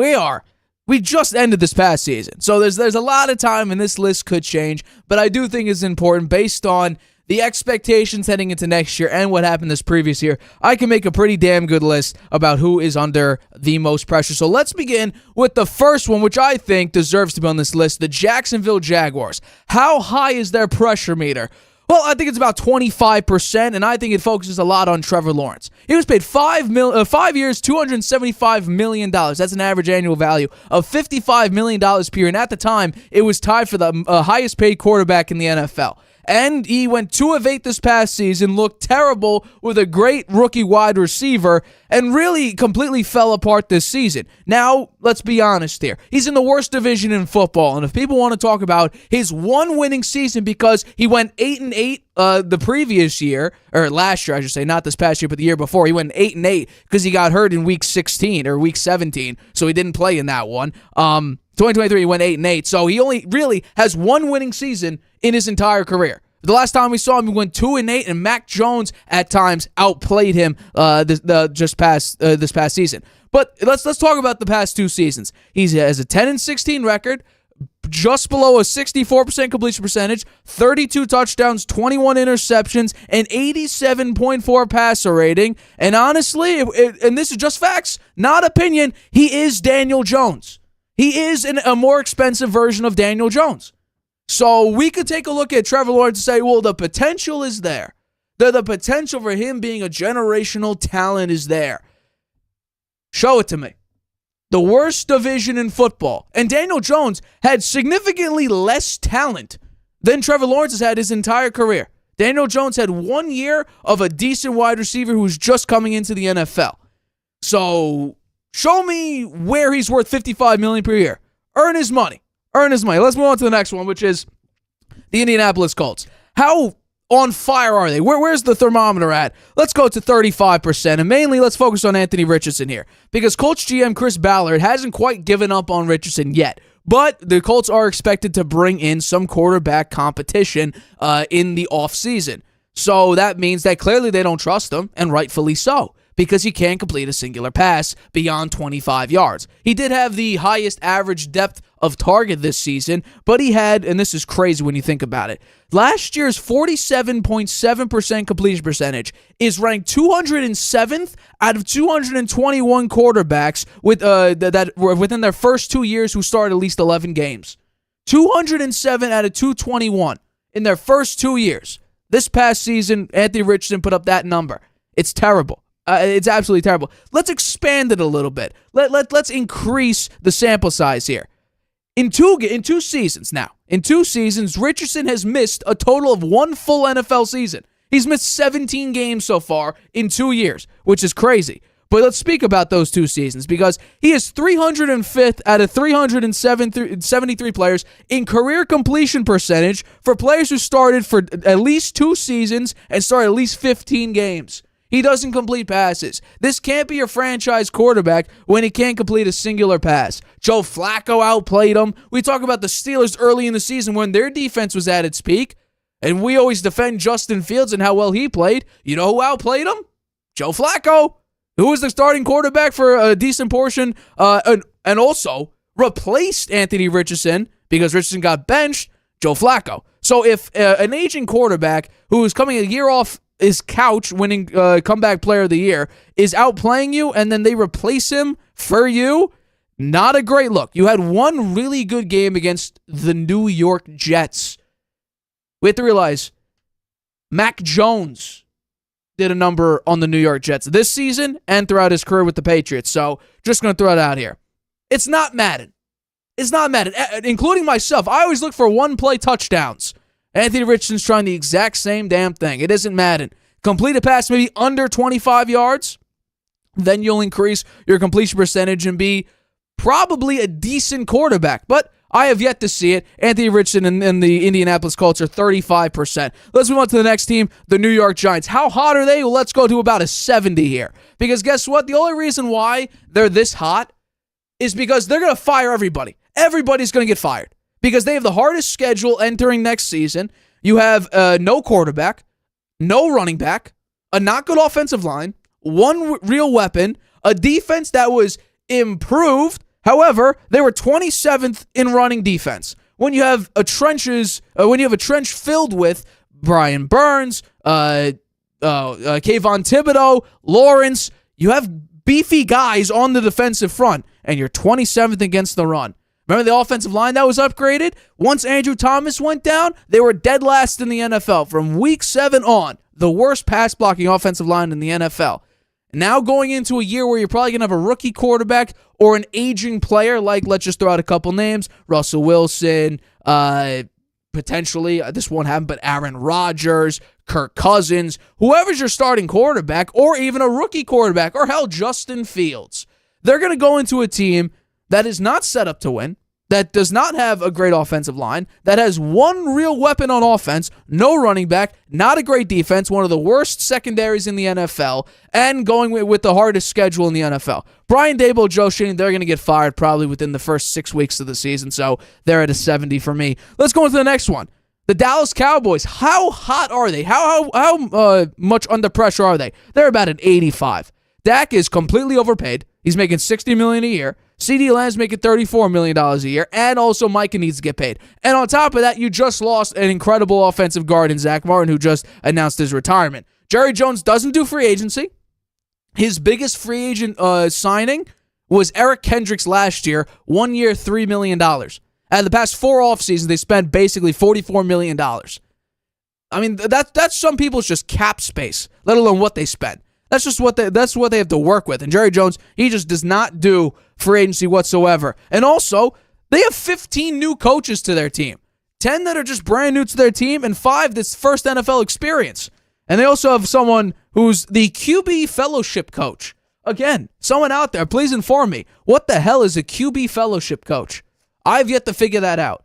we just ended this past season. So there's a lot of time and this list could change, but I do think it's important based on the expectations heading into next year and what happened this previous year. I can make a pretty damn good list about who is under the most pressure. So let's begin with the first one, which I think deserves to be on this list, the Jacksonville Jaguars. How high is their pressure meter? Well, I think it's about 25%, and I think it focuses a lot on Trevor Lawrence. He was paid 5 years, $275 million. That's an average annual value of $55 million per year, and at the time, it was tied for the highest paid quarterback in the NFL. And he went 2 of 8 this past season, looked terrible with a great rookie wide receiver, and really completely fell apart this season. Now, let's be honest here. He's in the worst division in football, and if people want to talk about his one winning season because he went 8-8 the previous year, or last year, I should say, not this past year, but the year before, he went 8-8 because he got hurt in week 16 or week 17, so he didn't play in that one. 2023, he went 8-8, so he only really has one winning season in his entire career. The last time we saw him, he went 2-8, and Mac Jones at times outplayed him this past season. But let's talk about the past 2 seasons. He has a 10-16 record, just below a 64% completion percentage, 32 touchdowns, 21 interceptions, an 87.4 passer rating. And honestly, and this is just facts, not opinion, he is Daniel Jones. He is a more expensive version of Daniel Jones. So we could take a look at Trevor Lawrence and say, well, the potential is there. The potential for him being a generational talent is there. Show it to me. The worst division in football. And Daniel Jones had significantly less talent than Trevor Lawrence has had his entire career. Daniel Jones had 1 year of a decent wide receiver who's just coming into the NFL. So show me where he's worth $55 million per year. Earn his money. Let's move on to the next one, which is the Indianapolis Colts. How on fire are they? Where's the thermometer at? Let's go to 35%, and mainly let's focus on Anthony Richardson here, because Colts GM Chris Ballard hasn't quite given up on Richardson yet, but the Colts are expected to bring in some quarterback competition in the offseason. So that means that clearly they don't trust him, and rightfully so, because he can't complete a singular pass beyond 25 yards. He did have the highest average depth of target this season, but he had, and this is crazy when you think about it, last year's 47.7% completion percentage is ranked 207th out of 221 quarterbacks with that were within their first 2 years who started at least 11 games. 207 out of 221 in their first 2 years. This past season, Anthony Richardson put up that number. It's terrible. It's absolutely terrible. Let's expand it a little bit. Let's increase the sample size here. In two seasons, Richardson has missed a total of 1 full NFL season. He's missed 17 games so far in 2 years, which is crazy. But let's speak about those 2 seasons, because he is 305th out of 373 players in career completion percentage for players who started for at least 2 seasons and started at least 15 games. He doesn't complete passes. This can't be your franchise quarterback when he can't complete a singular pass. Joe Flacco outplayed him. We talk about the Steelers early in the season when their defense was at its peak, and we always defend Justin Fields and how well he played. You know who outplayed him? Joe Flacco, who was the starting quarterback for a decent portion, and also replaced Anthony Richardson because Richardson got benched. Joe Flacco. So if an aging quarterback who is coming a year off his couch, winning comeback player of the year, is outplaying you and then they replace him for you, not a great look. You had one really good game against the New York Jets. We have to realize Mac Jones did a number on the New York Jets this season and throughout his career with the Patriots. So just going to throw it out here. It's not Madden. It's not Madden, including myself. I always look for one-play touchdowns. Anthony Richardson's trying the exact same damn thing. It isn't Madden. Complete a pass maybe under 25 yards, then you'll increase your completion percentage and be probably a decent quarterback. But I have yet to see it. Anthony Richardson and the Indianapolis Colts are 35%. Let's move on to the next team, the New York Giants. How hot are they? Well, let's go to about a 70 here. Because guess what? The only reason why they're this hot is because they're going to fire everybody. Everybody's going to get fired because they have the hardest schedule entering next season. You have no quarterback, no running back, a not good offensive line, one real weapon, a defense that was improved. However, they were 27th in running defense. When you have a trench filled with Brian Burns, Kayvon Thibodeau, Lawrence, you have beefy guys on the defensive front, and you're 27th against the run. Remember the offensive line that was upgraded? Once Andrew Thomas went down, they were dead last in the NFL. From week 7 on, the worst pass-blocking offensive line in the NFL. Now going into a year where you're probably going to have a rookie quarterback or an aging player, like, let's just throw out a couple names, Russell Wilson, potentially, this won't happen, but Aaron Rodgers, Kirk Cousins, whoever's your starting quarterback, or even a rookie quarterback, or hell, Justin Fields. They're going to go into a team that is not set up to win, that does not have a great offensive line, that has one real weapon on offense, no running back, not a great defense, one of the worst secondaries in the NFL, and going with the hardest schedule in the NFL. Brian Daboll, Joe Schoen, they're going to get fired probably within the first 6 weeks of the season, so they're at a 70 for me. Let's go into the next one. The Dallas Cowboys, how hot are they? How much under pressure are they? They're about an 85. Dak is completely overpaid. He's making $60 million a year. CeeDee Lamb's making $34 million a year, and also Micah needs to get paid. And on top of that, you just lost an incredible offensive guard in Zach Martin, who just announced his retirement. Jerry Jones doesn't do free agency. His biggest free agent signing was Eric Kendricks last year, 1 year, $3 million. Out of the past 4 offseasons, they spent basically $44 million. I mean, that's some people's just cap space, let alone what they spent. That's just what they have to work with. And Jerry Jones, he just does not do free agency whatsoever. And also, they have 15 new coaches to their team. 10 that are just brand new to their team, and 5 that's first NFL experience. And they also have someone who's the QB fellowship coach. Again, someone out there, please inform me. What the hell is a QB fellowship coach? I've yet to figure that out.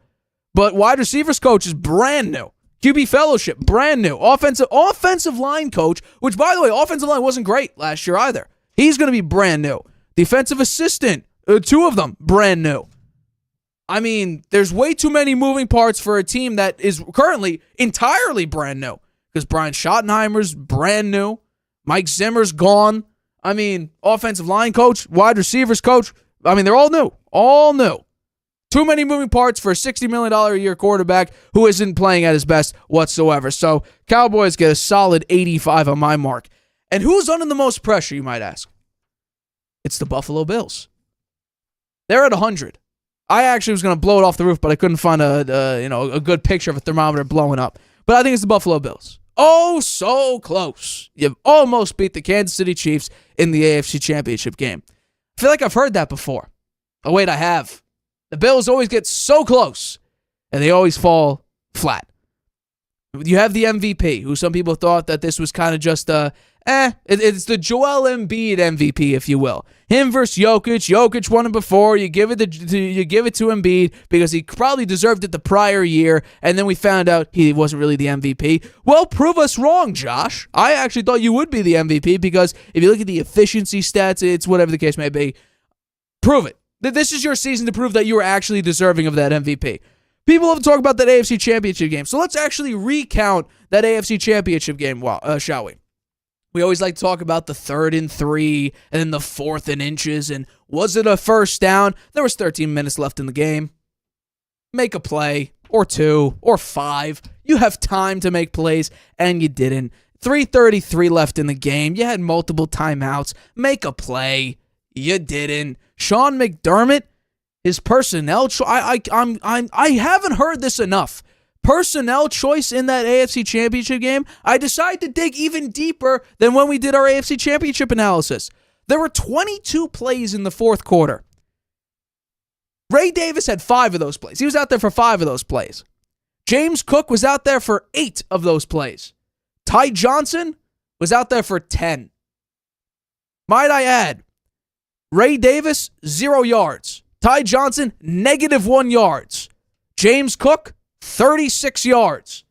But wide receivers coach is brand new. QB fellowship, brand new. Offensive line coach, which, by the way, offensive line wasn't great last year either. He's going to be brand new. Defensive assistant, 2 of them, brand new. I mean, there's way too many moving parts for a team that is currently entirely brand new. Because Brian Schottenheimer's brand new. Mike Zimmer's gone. I mean, offensive line coach, wide receivers coach. I mean, they're all new. All new. Too many moving parts for a $60 million a year quarterback who isn't playing at his best whatsoever. So Cowboys get a solid 85 on my mark. And who's under the most pressure, you might ask? It's the Buffalo Bills. They're at 100. I actually was going to blow it off the roof, but I couldn't find a good picture of a thermometer blowing up. But I think it's the Buffalo Bills. Oh, so close. You've almost beat the Kansas City Chiefs in the AFC Championship game. I feel like I've heard that before. Oh, wait, I have. The Bills always get so close, and they always fall flat. You have the MVP, who some people thought that this was kind of just it's the Joel Embiid MVP, if you will. Him versus Jokic. Jokic won it before. You give it to Embiid because he probably deserved it the prior year, and then we found out he wasn't really the MVP. Well, prove us wrong, Josh. I actually thought you would be the MVP because if you look at the efficiency stats, it's whatever the case may be. Prove it. This is your season to prove that you are actually deserving of that MVP. People love to talk about that AFC Championship game, so let's actually recount that AFC Championship game, shall we? We always like to talk about the 3rd and 3 and then the 4th and inches, and was it a first down? There was 13 minutes left in the game. Make a play. or 2 or 5. You have time to make plays, and you didn't. 3:33 left in the game. You had multiple timeouts. Make a play. You didn't. Sean McDermott, his personnel I haven't heard this enough. Personnel choice in that AFC Championship game, I decided to dig even deeper than when we did our AFC Championship analysis. There were 22 plays in the fourth quarter. Ray Davis had 5 of those plays. He was out there for 5 of those plays. James Cook was out there for 8 of those plays. Ty Johnson was out there for 10. Might I add, Ray Davis, 0 yards. Ty Johnson, -1 yards. James Cook, 36 yards.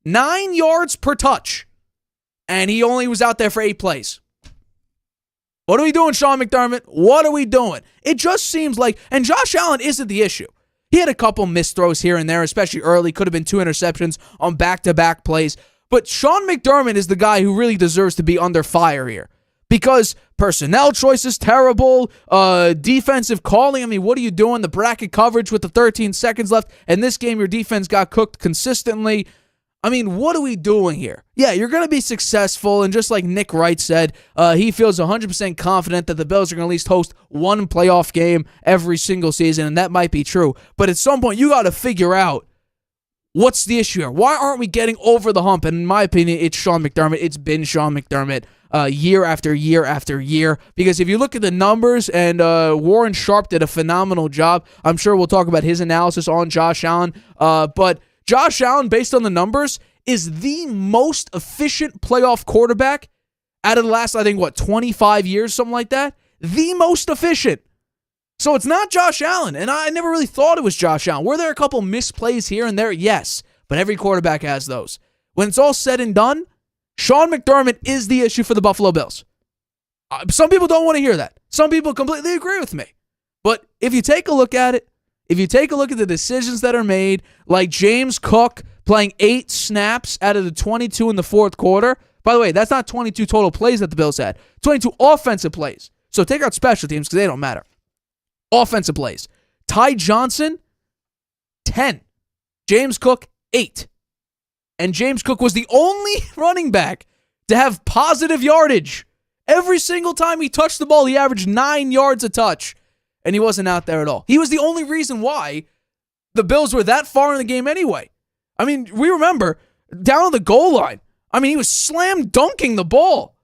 9 yards per touch. And he only was out there for 8 plays. What are we doing, Sean McDermott? What are we doing? It just seems like, and Josh Allen isn't the issue. He had a couple missed throws here and there, especially early. Could have been 2 interceptions on back-to-back plays. But Sean McDermott is the guy who really deserves to be under fire here. Because personnel choice is terrible, defensive calling. I mean, what are you doing? The bracket coverage with the 13 seconds left. And this game, your defense got cooked consistently. I mean, what are we doing here? Yeah, you're going to be successful. And just like Nick Wright said, he feels 100% confident that the Bills are going to at least host 1 playoff game every single season. And that might be true. But at some point, you got to figure out, what's the issue here? Why aren't we getting over the hump? And in my opinion, it's Sean McDermott. It's been Sean McDermott year after year after year. Because if you look at the numbers, and Warren Sharp did a phenomenal job. I'm sure we'll talk about his analysis on Josh Allen. But Josh Allen, based on the numbers, is the most efficient playoff quarterback out of the last, 25 years, something like that? The most efficient. So it's not Josh Allen, and I never really thought it was Josh Allen. Were there a couple misplays here and there? Yes, but every quarterback has those. When it's all said and done, Sean McDermott is the issue for the Buffalo Bills. Some people don't want to hear that. Some people completely agree with me. But if you take a look at it, if you take a look at the decisions that are made, like James Cook playing 8 snaps out of the 22 in the fourth quarter. By the way, that's not 22 total plays that the Bills had. 22 offensive plays. So take out special teams because they don't matter. Offensive plays. Ty Johnson, 10. James Cook, 8. And James Cook was the only running back to have positive yardage. Every single time he touched the ball, he averaged 9 yards a touch. And he wasn't out there at all. He was the only reason why the Bills were that far in the game anyway. I mean, we remember, down on the goal line, he was slam dunking the ball.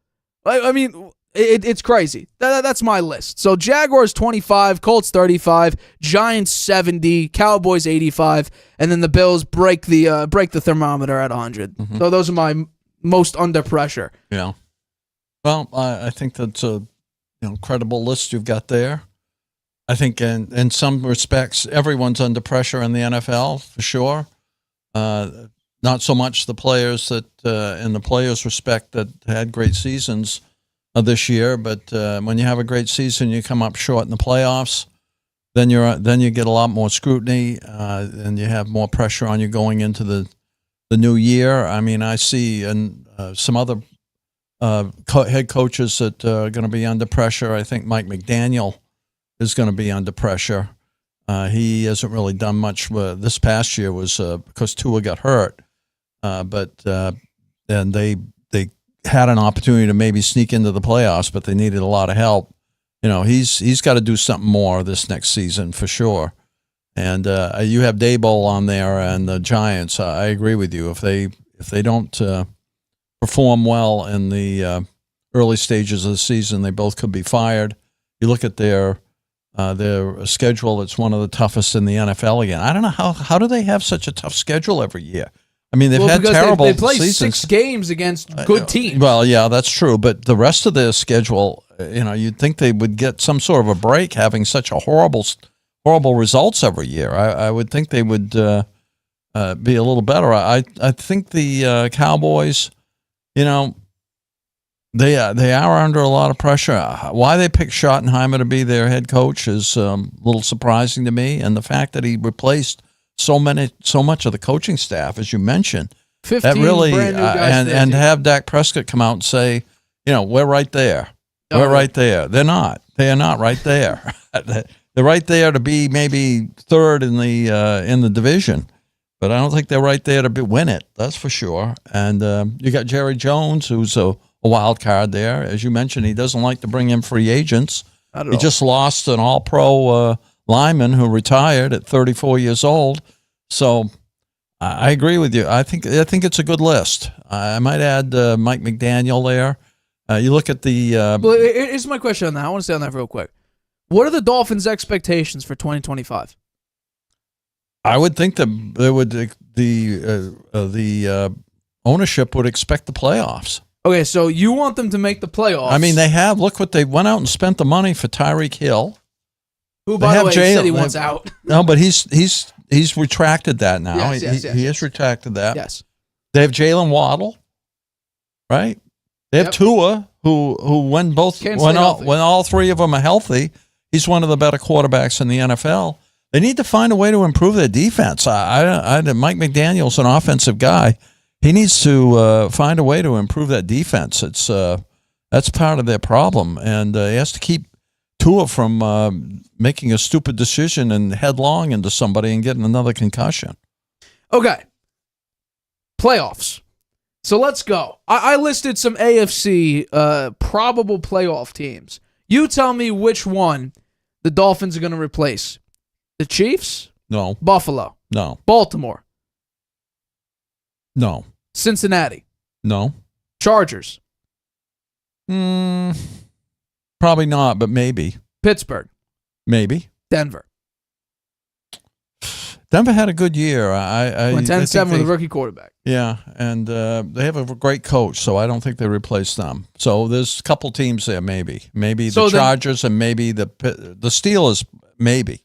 It's crazy. That's my list. So Jaguars 25, Colts 35, Giants 70, Cowboys 85, and then the Bills break the thermometer at 100. Mm-hmm. So those are my most under pressure. Yeah. Well, I think that's a credible list you've got there. I think in some respects, everyone's under pressure in the NFL, for sure. Not so much the players that, in the players' respect, that had great seasons this year, but when you have a great season, you come up short in the playoffs, then you get a lot more scrutiny, and you have more pressure on you going into the new year. I see some other head coaches that are going to be under pressure. I think Mike McDaniel is going to be under pressure. He hasn't really done much. This past year was because Tua got hurt, but then they had an opportunity to maybe sneak into the playoffs, but they needed a lot of help. He's got to do something more this next season for sure. And you have Daboll on there and the Giants. I agree with you. If they don't perform well in the early stages of the season, they both could be fired. You look at their schedule; it's one of the toughest in the NFL again. I don't know how do they have such a tough schedule every year. They've had terrible seasons. They play 6 games against good teams. Well, yeah, that's true. But the rest of their schedule, you'd think they would get some sort of a break having such a horrible results every year. I would think they would be a little better. I think the Cowboys, they are under a lot of pressure. Why they picked Schottenheimer to be their head coach is a little surprising to me, and the fact that he replaced so much of the coaching staff, as you mentioned, 15 that really brand new guys and have Dak Prescott come out and say, we're right there. We're right there. They're not. They are not right there. They're right there to be maybe third in the division. but I don't think they're right there to win it. That's for sure. And you got Jerry Jones, who's a wild card there. As you mentioned, he doesn't like to bring in free agents. He just lost an all-pro lineman who retired at 34 years old. So I agree with you. I think it's a good list. I might add Mike McDaniel there. You look at the. Well, here's my question on that. I want to say on that real quick. What are the Dolphins' expectations for 2025? I would think that the ownership would expect the playoffs. Okay, so you want them to make the playoffs. I mean, they have. Look what they went out and spent the money for Tyreek Hill. Who, by the way, said he wants out. No, but he's retracted that now. Yes, he has retracted that. Yes. They have Jalen Waddle, right? They have Tua, who when all three of them are healthy, he's one of the better quarterbacks in the NFL. They need to find a way to improve their defense. Mike McDaniel's an offensive guy. He needs to find a way to improve that defense. That's part of their problem, and he has to keep Tua from making a stupid decision and headlong into somebody and getting another concussion. Okay. Playoffs. So let's go. I listed some AFC probable playoff teams. You tell me which one the Dolphins are going to replace. The Chiefs? No. Buffalo? No. Baltimore? No. Cincinnati? No. Chargers? Probably not, but maybe. Pittsburgh? Maybe. Denver? Denver had a good year. Went 10-7 with a rookie quarterback. Yeah, and they have a great coach, so I don't think they replace them. So there's a couple teams there, maybe. Maybe the Chargers and maybe the Steelers, maybe.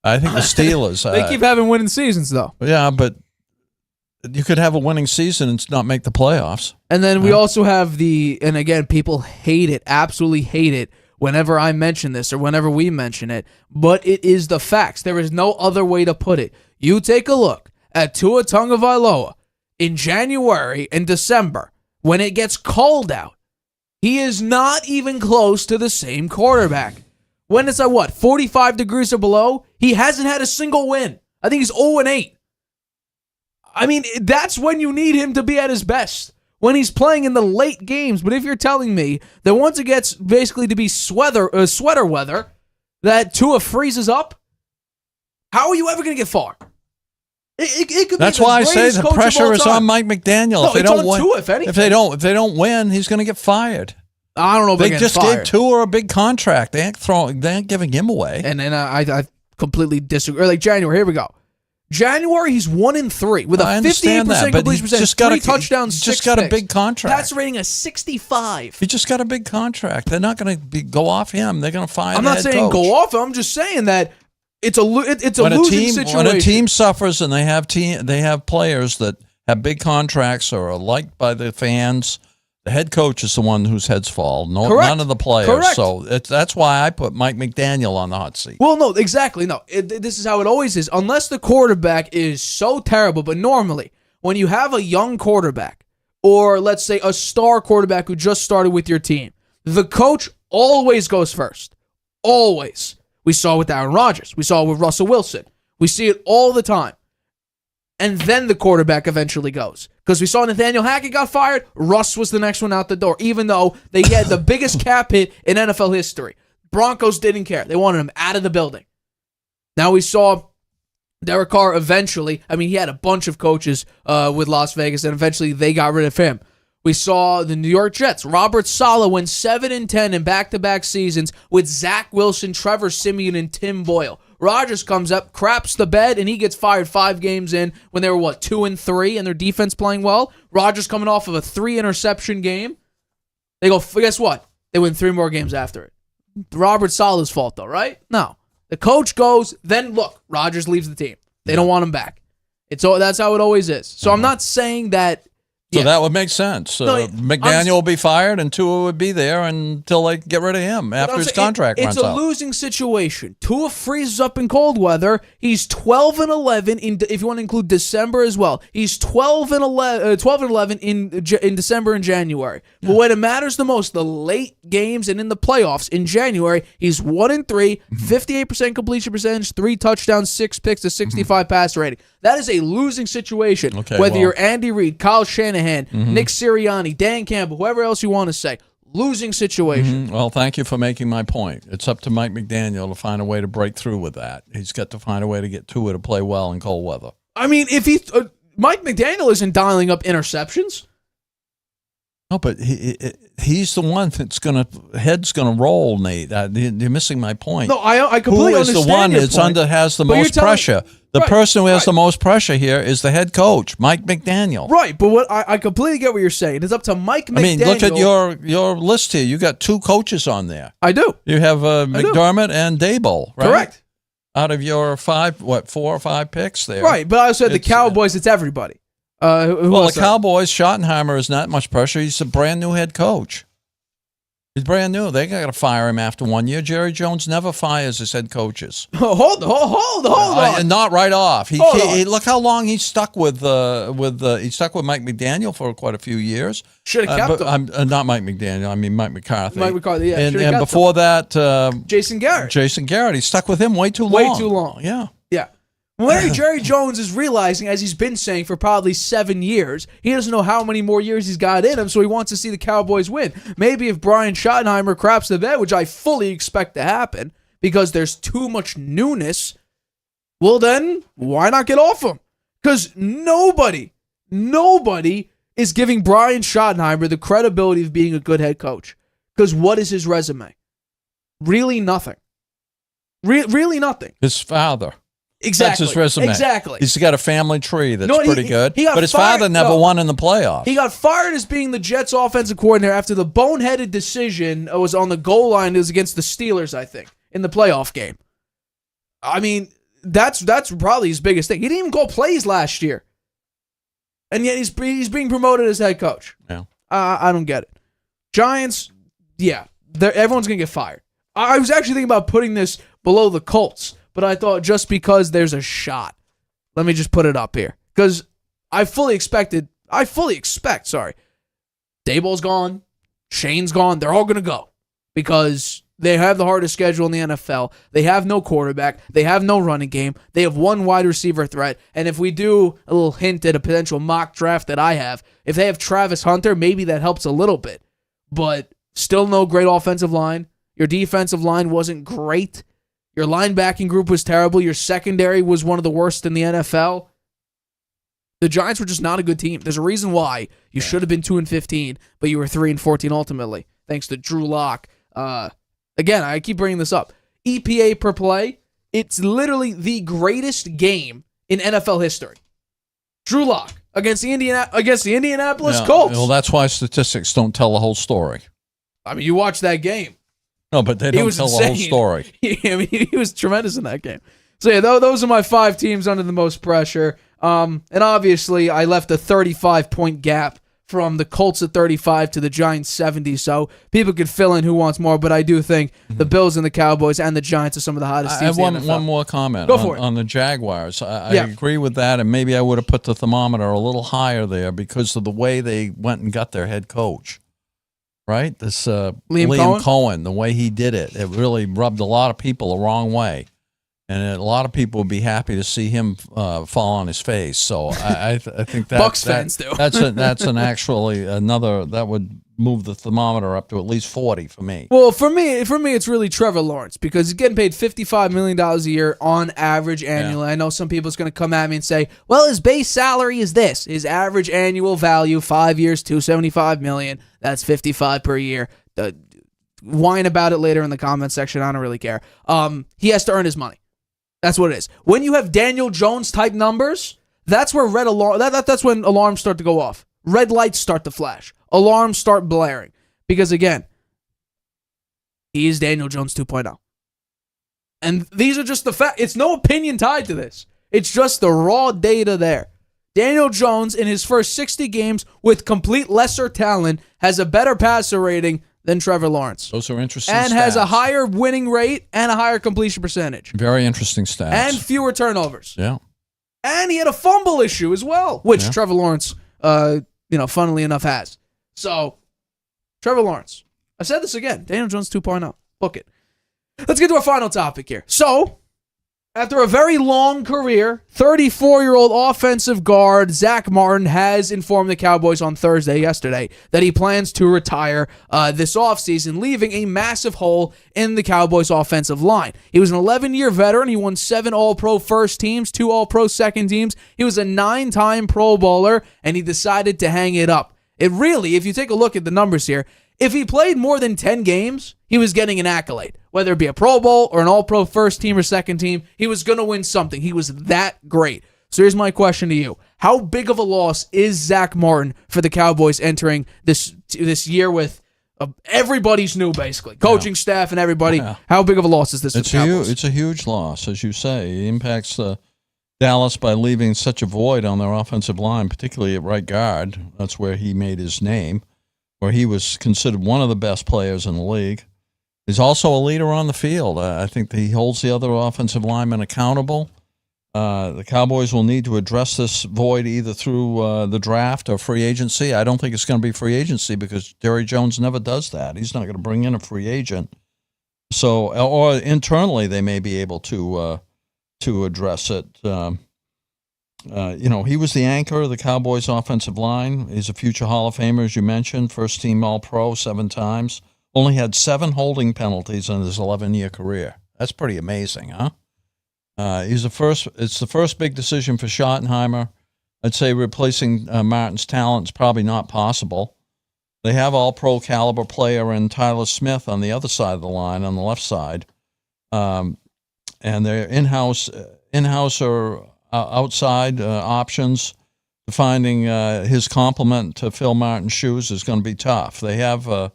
I think the Steelers. They keep having winning seasons, though. Yeah, but you could have a winning season and not make the playoffs. And then we also have and again, people hate it, absolutely hate it, whenever I mention this or whenever we mention it, but it is the facts. There is no other way to put it. You take a look at Tua Tagovailoa in January and December when it gets cold out. He is not even close to the same quarterback. When it's at 45 degrees or below, he hasn't had a single win. I think he's 0-8. I mean, that's when you need him to be at his best, when he's playing in the late games. But if you're telling me that once it gets basically to be sweater weather, that Tua freezes up, how are you ever going to get far? It could That's be why I say the pressure is on Mike McDaniel. No, if they don't win, Tua, if anything. If they don't win, he's going to get fired. I don't know if they just gave Tua a big contract. They ain't giving him away. And then I completely disagree. Like January, here we go. January, he's 1-3 with a 58% completion percentage, 3 touchdowns, 6 just got picks. a big contract. That's rating a 65. He just got a big contract. They're not going to go off him. They're going to fire. I'm not saying go off him. I'm just saying that it's a losing situation. When a team suffers and they have players that have big contracts or are liked by the fans, the head coach is the one whose heads fall. None of the players. Correct. So that's why I put Mike McDaniel on the hot seat. Well, no, exactly. No, this is how it always is. Unless the quarterback is so terrible, but normally when you have a young quarterback or let's say a star quarterback who just started with your team, the coach always goes first. Always. We saw it with Aaron Rodgers. We saw it with Russell Wilson. We see it all the time. And then the quarterback eventually goes. Because we saw Nathaniel Hackett got fired. Russ was the next one out the door, even though they had the biggest cap hit in NFL history. Broncos didn't care. They wanted him out of the building. Now we saw Derek Carr eventually. I mean, he had a bunch of coaches with Las Vegas, and eventually they got rid of him. We saw the New York Jets. Robert Saleh went 7-10 in back-to-back seasons with Zach Wilson, Trevor Siemian, and Tim Boyle. Rodgers comes up, craps the bed, and he gets fired 5 games in when they were, 2-3, and their defense playing well. Rodgers coming off of a 3-interception game. They go, guess what? They win 3 more games after it. Robert Saleh's fault, though, right? No. The coach goes, then look, Rodgers leaves the team. They don't want him back. That's how it always is. So I'm not saying that So Yeah. that would make sense. No, McDaniel will be fired, and Tua would be there until they get rid of him after his contract runs out. It's a losing situation. Tua freezes up in cold weather. He's 12-11 if you want to include December as well. He's 12-11 in December and January. But when it matters the most, the late games and in the playoffs in January, he's 1-3, 58% completion percentage, 3 touchdowns, 6 picks, a 65 pass rating. That is a losing situation. Okay, Whether well- you're Andy Reid, Kyle Shanahan, Nick Sirianni, Dan Campbell, whoever else you want to say, losing situation. Well, thank you for making my point. It's up to Mike McDaniel to find a way to break through with that. He's got to find a way to get Tua to play well in cold weather. I mean, if Mike McDaniel isn't dialing up interceptions. No, but he's the one that's head's gonna roll, Nate. You're missing my point. No, I completely Who is understand the one your that's point. has the But you're most telling- pressure? The Right, person who has right. the most pressure here is the head coach, Mike McDaniel. Right, but what I completely get what you're saying. It's up to Mike McDaniel. I mean, look at your list here. You got 2 coaches on there. I do. You have McDermott and Dable, right? Correct. Out of your 4 or 5 picks there. Right, but I said the It's, Cowboys, it's everybody. Who Well, else? the Cowboys, Schottenheimer is not much pressure. He's a brand new head coach. He's brand new. They got to fire him after 1 year. Jerry Jones never fires his head coaches. Hold on. Not right off. Hold on. Look how long he stuck with he stuck with Mike McDaniel for quite a few years. Should have kept him. Not Mike McDaniel. I mean Mike McCarthy. Mike McCarthy, yeah, And, should've and kept before that, Jason Garrett. Jason Garrett. He stuck with him way too long. Way too long. Yeah. Yeah. Well, Jerry Jones is realizing, as he's been saying for probably 7 years, he doesn't know how many more years he's got in him, so he wants to see the Cowboys win. Maybe if Brian Schottenheimer craps the bed, which I fully expect to happen, because there's too much newness, well then, why not get off him? Because nobody is giving Brian Schottenheimer the credibility of being a good head coach. Because what is his resume? Really nothing. Really nothing. His father. Exactly. That's his resume. Exactly. He's got a family tree that's No, pretty good. he got But his fired- father never no. won in the playoffs. He got fired as being the Jets offensive coordinator after the boneheaded decision was on the goal line. It was against the Steelers, I think, in the playoff game. I mean, that's probably his biggest thing. He didn't even call plays last year. And yet he's being promoted as head coach. Yeah. I don't get it. Giants, yeah, everyone's going to get fired. I was actually thinking about putting this below the Colts, but I thought just because there's a shot, let me just put it up here. Because I fully expect, Daboll's gone, Shane's gone, they're all going to go. Because they have the hardest schedule in the NFL. They have no quarterback. They have no running game. They have one wide receiver threat. And if we do a little hint at a potential mock draft that I have, if they have Travis Hunter, maybe that helps a little bit. But still no great offensive line. Your defensive line wasn't great. Your linebacking group was terrible. Your secondary was one of the worst in the NFL. The Giants were just not a good team. There's a reason why you should have been 2-15, but you were 3-14 ultimately, thanks to Drew Lock. Again, I keep bringing this up. EPA per play, it's literally the greatest game in NFL history. Drew Lock against the Indianapolis Colts. Well, that's why statistics don't tell the whole story. I mean, you watch that game. No, but they don't tell the whole story. I mean, he was tremendous in that game. So, yeah, those are my 5 teams under the most pressure. And obviously, I left a 35-point gap from the Colts at 35 to the Giants 70. So people could fill in who wants more, but I do think the Bills and the Cowboys and the Giants are some of the hottest I teams have in the NFL. one more comment Go for it. on the Jaguars. I Yeah. agree with that, and maybe I would have put the thermometer a little higher there because of the way they went and got their head coach. Right? This Liam Cohen, the way he did it, it really rubbed a lot of people the wrong way. And a lot of people would be happy to see him fall on his face. So I think that Bucs fans do. that's an actually another that would move the thermometer up to at least 40 for me. Well, for me, it's really Trevor Lawrence because he's getting paid $55 million a year on average annually. Yeah. I know some people's going to come at me and say, well, his base salary is this. His average annual value, 5 years, $275 million. That's $55 per year. Whine about it later in the comment section. I don't really care. He has to earn his money. That's what it is. When you have Daniel Jones type numbers, that's where that's when alarms start to go off. Red lights start to flash. Alarms start blaring. Because again, he is Daniel Jones 2.0. And these are just the facts. It's no opinion tied to this. It's just the raw data there. Daniel Jones, in his first 60 games with complete lesser talent, has a better passer rating than Trevor Lawrence. Those are interesting and stats. has a higher winning rate and a higher completion percentage. Very interesting stats. And fewer turnovers. Yeah. And he had a fumble issue as well, which Trevor Lawrence, funnily enough, has. So, Trevor Lawrence. I said this again. Daniel Jones 2.0. Book it. Let's get to our final topic here. So, after a very long career, 34-year-old offensive guard Zach Martin has informed the Cowboys on yesterday, that he plans to retire this offseason, leaving a massive hole in the Cowboys' offensive line. He was an 11-year veteran. He won 7 All-Pro first teams, 2 All-Pro second teams. He was a 9-time Pro Bowler, and he decided to hang it up. It really, if you take a look at the numbers here, if he played more than 10 games, he was getting an accolade. Whether it be a Pro Bowl or an All-Pro first team or second team, he was going to win something. He was that great. So here's my question to you. How big of a loss is Zach Martin for the Cowboys entering this year with everybody's new, basically? Coaching staff and everybody. Yeah. How big of a loss is this for the Cowboys? It's a huge loss, as you say. It impacts Dallas by leaving such a void on their offensive line, particularly at right guard. That's where he made his name, where he was considered one of the best players in the league. He's also a leader on the field. I think that he holds the other offensive linemen accountable. The Cowboys will need to address this void either through the draft or free agency. I don't think it's going to be free agency because Jerry Jones never does that. He's not going to bring in a free agent. So, or internally, they may be able to address it. He was the anchor of the Cowboys' offensive line. He's a future Hall of Famer, as you mentioned, first team All-Pro 7 times. Only had 7 holding penalties in his 11-year career. That's pretty amazing, huh? It's the first big decision for Schottenheimer. I'd say replacing Martin's talent is probably not possible. They have all-pro caliber player in Tyler Smith on the other side of the line, on the left side. And their in-house or outside options, finding his complement to fill Martin's shoes is going to be tough. They have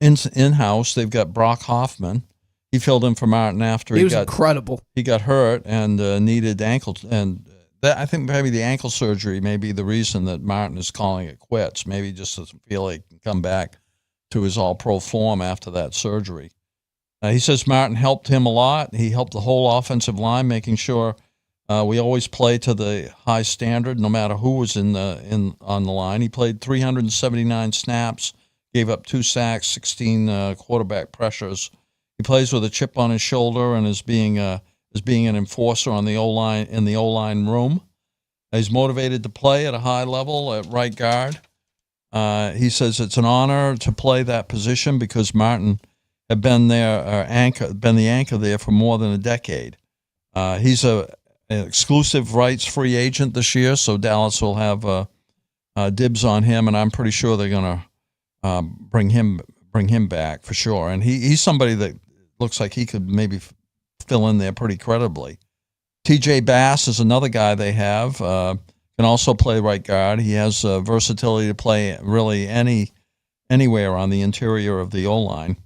in-house, they've got Brock Hoffman. He filled in for Martin after he was incredible. He got hurt and needed ankle, and I think maybe the ankle surgery may be the reason that Martin is calling it quits. Maybe he just doesn't feel he can come back to his all-pro form after that surgery. He says Martin helped him a lot. He helped the whole offensive line, making sure we always play to the high standard, no matter who was on the line. He played 379 snaps, gave up 2 sacks, 16 quarterback pressures. He plays with a chip on his shoulder and is being an enforcer on the O-line in the O-line room. He's motivated to play at a high level at right guard. He says it's an honor to play that position because Martin had been the anchor there for more than a decade. He's an exclusive rights free agent this year, so Dallas will have dibs on him, and I'm pretty sure they're going to bring him back for sure. And he's somebody that looks like he could maybe fill in there pretty credibly. TJ Bass is another guy they have. Can also play right guard. He has versatility to play really anywhere on the interior of the O-line.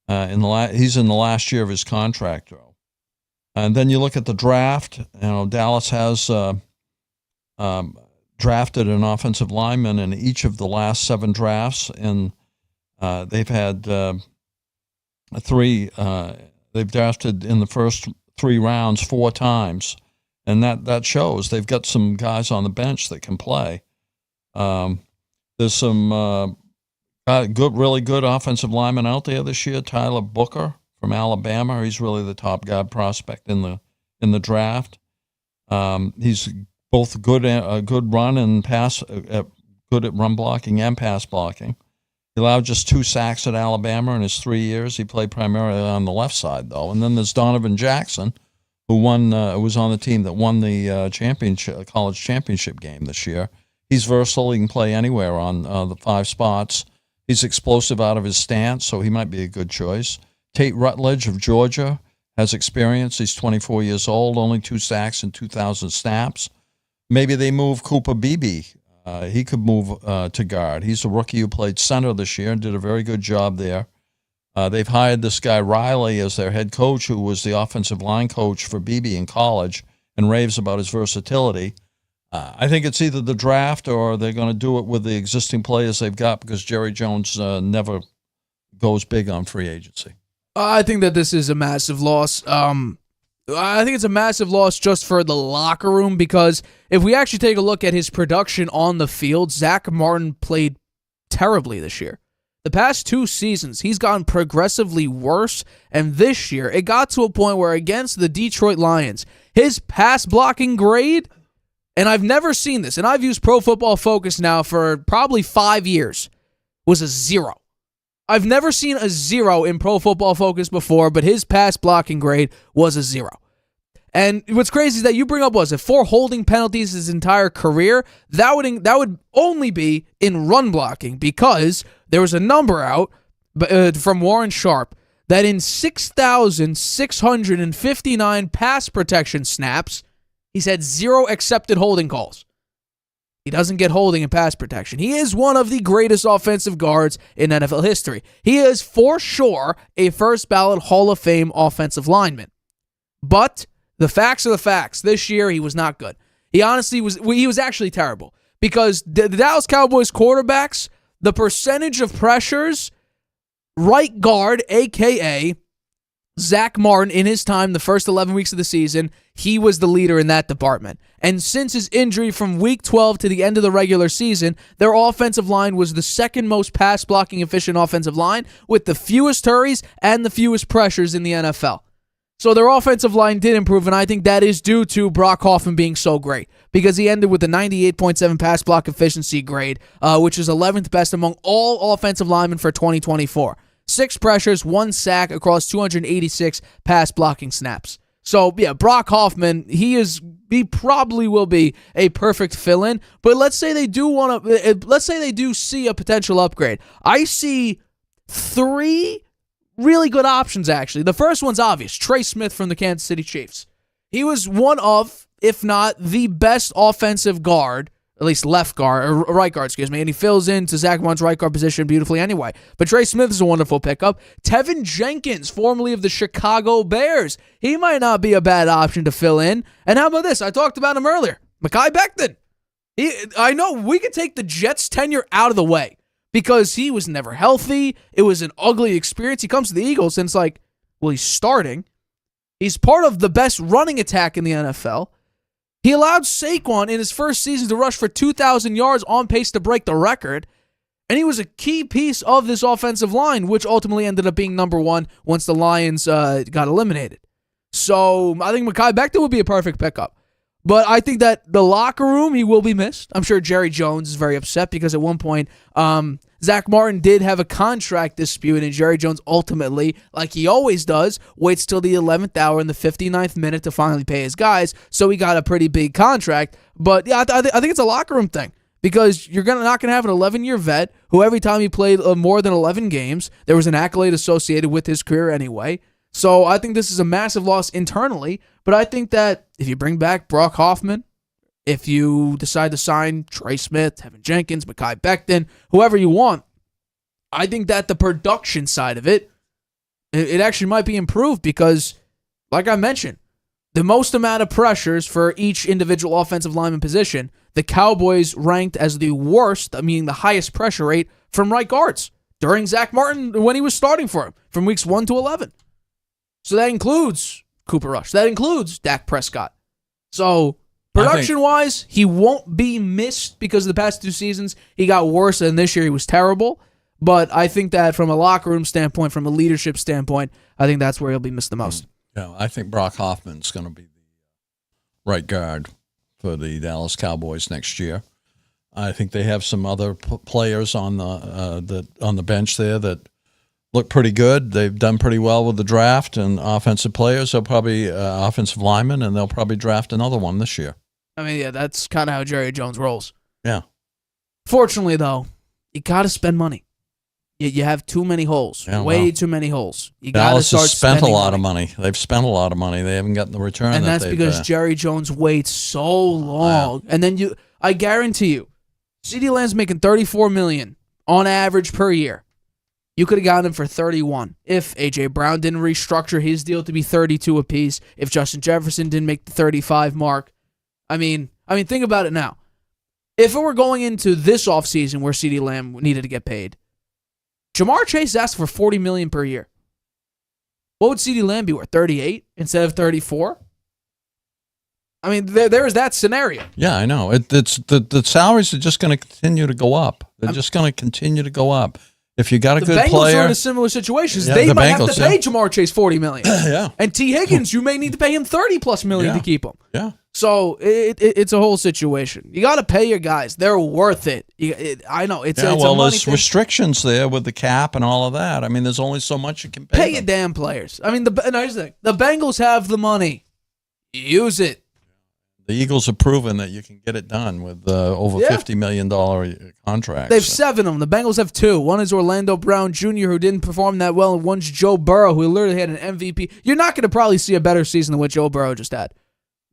He's in the last year of his contract, though. And then you look at the draft. Dallas has drafted an offensive lineman in each of the last 7 drafts, and they've had 3. They've drafted in the first 3 rounds 4 times, and that shows they've got some guys on the bench that can play. There's some really good offensive linemen out there this year. Tyler Booker from Alabama, he's really the top guard prospect in the draft. He's both good run and pass, good at run blocking and pass blocking. He allowed just 2 sacks at Alabama in his 3 years. He played primarily on the left side, though. And then there's Donovan Jackson, who was on the team that won the college championship game this year. He's versatile. He can play anywhere on the 5 spots. He's explosive out of his stance, so he might be a good choice. Tate Rutledge of Georgia has experience. He's 24 years old, only 2 sacks and 2,000 snaps. Maybe they move Cooper Beebe. He could move to guard. He's a rookie who played center this year and did a very good job there. They've hired this guy Riley as their head coach, who was the offensive line coach for Beebe in college and raves about his versatility. I think it's either the draft or they're going to do it with the existing players they've got because Jerry Jones never goes big on free agency. I think that this is a massive loss. I think it's a massive loss just for the locker room because if we actually take a look at his production on the field, Zach Martin played terribly this year. The past 2 seasons, he's gotten progressively worse, and this year, it got to a point where against the Detroit Lions, his pass blocking grade, and I've never seen this, and I've used Pro Football Focus now for probably 5 years, was a 0. I've never seen a 0 in Pro Football Focus before, but his pass blocking grade was a 0. And what's crazy is that you bring up 4 holding penalties his entire career. That would only be in run blocking because there was a number out from Warren Sharp that in 6,659 pass protection snaps, he's had 0 accepted holding calls. He doesn't get holding in pass protection. He is one of the greatest offensive guards in NFL history. He is for sure a first ballot Hall of Fame offensive lineman. But the facts are the facts. This year, he was not good. He honestly was actually terrible because the Dallas Cowboys quarterbacks, the percentage of pressures, right guard, a.k.a. Zach Martin, in his time, the first 11 weeks of the season, he was the leader in that department. And since his injury from week 12 to the end of the regular season, their offensive line was the second most pass-blocking efficient offensive line with the fewest hurries and the fewest pressures in the NFL. So their offensive line did improve, and I think that is due to Brock Hoffman being so great because he ended with a 98.7 pass block efficiency grade, which is 11th best among all offensive linemen for 2024. 6 pressures, 1 sack across 286 pass blocking snaps. So yeah, Brock Hoffman, he probably will be a perfect fill-in. But let's say they do see a potential upgrade. I see 3 really good options, actually. The first one's obvious. Trey Smith from the Kansas City Chiefs. He was one of, if not the best offensive guard, at least left guard, or right guard, and he fills into Zach Martin's right guard position beautifully anyway. But Trey Smith is a wonderful pickup. Tevin Jenkins, formerly of the Chicago Bears. He might not be a bad option to fill in. And how about this? I talked about him earlier. Mekhi Becton. I know we could take the Jets' tenure out of the way because he was never healthy. It was an ugly experience. He comes to the Eagles, and it's like, well, he's starting. He's part of the best running attack in the NFL. He allowed Saquon in his first season to rush for 2,000 yards, on pace to break the record. And he was a key piece of this offensive line, which ultimately ended up being number 1 once the Lions got eliminated. So I think Mekhi Becton would be a perfect pickup. But I think that the locker room, he will be missed. I'm sure Jerry Jones is very upset because at one point, Zach Martin did have a contract dispute, and Jerry Jones ultimately, like he always does, waits till the 11th hour in the 59th minute to finally pay his guys, so he got a pretty big contract. But yeah, I think it's a locker room thing because you're not going to have an 11-year vet who every time he played more than 11 games, there was an accolade associated with his career anyway. So I think this is a massive loss internally, but I think that if you bring back Brock Hoffman, if you decide to sign Trey Smith, Tevin Jenkins, Mekhi Becton, whoever you want, I think that the production side of it actually might be improved because, like I mentioned, the most amount of pressures for each individual offensive lineman position, the Cowboys ranked as the worst, meaning the highest pressure rate from right guards during Zach Martin when he was starting for him from weeks 1 to 11. So that includes Cooper Rush. That includes Dak Prescott. So production-wise, he won't be missed because of the past 2 seasons. He got worse, and this year he was terrible. But I think that from a locker room standpoint, from a leadership standpoint, I think that's where he'll be missed the most. Yeah, I think Brock Hoffman's going to be the right guard for the Dallas Cowboys next year. I think they have some other players on the bench there that look pretty good. They've done pretty well with the draft and offensive players. They'll probably offensive linemen, and they'll probably draft another one this year. I mean, yeah, that's kind of how Jerry Jones rolls. Yeah. Fortunately, though, you got to spend money. You have too many holes, too many holes. You got to start spent a lot of money. They've spent a lot of money. They haven't gotten the return. And that's because Jerry Jones waits so long. And then I guarantee you, CeeDee Lamb's making $34 million on average per year. You could have gotten him for 31 if A.J. Brown didn't restructure his deal to be 32 apiece, if Justin Jefferson didn't make the 35 mark. I mean, I mean, think about it now. If it were going into this offseason where CeeDee Lamb needed to get paid, Jamar Chase asked for $40 million per year. What would CeeDee Lamb be worth? 38 instead of 34? I mean, there is that scenario. Yeah, I know. It's the salaries are just going to continue to go up. They're just going to continue to go up. If you got a good player, the Bengals are in a similar situation. Yeah, they the might Bengals, have to pay Jamar Chase $40 million. Yeah. And T. Higgins, you may need to pay him $30+ million to keep him. Yeah. So it's a whole situation. You got to pay your guys. They're worth it. I know. It's a money there's thing. restrictions there with the cap and all of that. I mean, there's only so much you can pay. Pay your damn players. I mean, here's the thing. The Bengals have the money. Use it. The Eagles have proven that you can get it done with over $50 million contracts. They have 7 of them. The Bengals have 2. One is Orlando Brown Jr., who didn't perform that well, and one's Joe Burrow, who literally had an MVP. You're not going to probably see a better season than what Joe Burrow just had.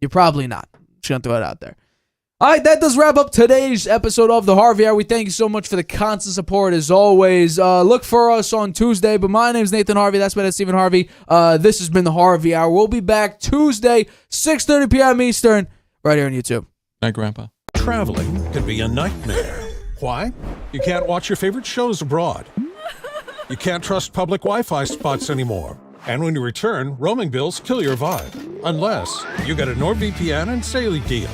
You're probably not. Just going to throw it out there. All right, that does wrap up today's episode of the Harvey Hour. We thank you so much for the constant support, as always. Look for us on Tuesday, but my name is Nathan Harvey. That's been Stephen Harvey. This has been the Harvey Hour. We'll be back Tuesday, 6:30 p.m. Eastern, right here on YouTube. Hi, Grandpa. Traveling can be a nightmare. Why? You can't watch your favorite shows abroad. You can't trust public Wi-Fi spots anymore. And when you return, roaming bills kill your vibe. Unless you get a NordVPN and Saley deal.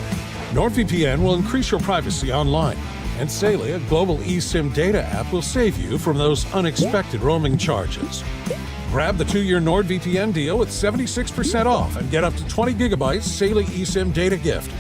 NordVPN will increase your privacy online. And Saley, a global eSIM data app, will save you from those unexpected roaming charges. Grab the 2-year NordVPN deal with 76% off and get up to 20 gigabytes Saley eSIM data gift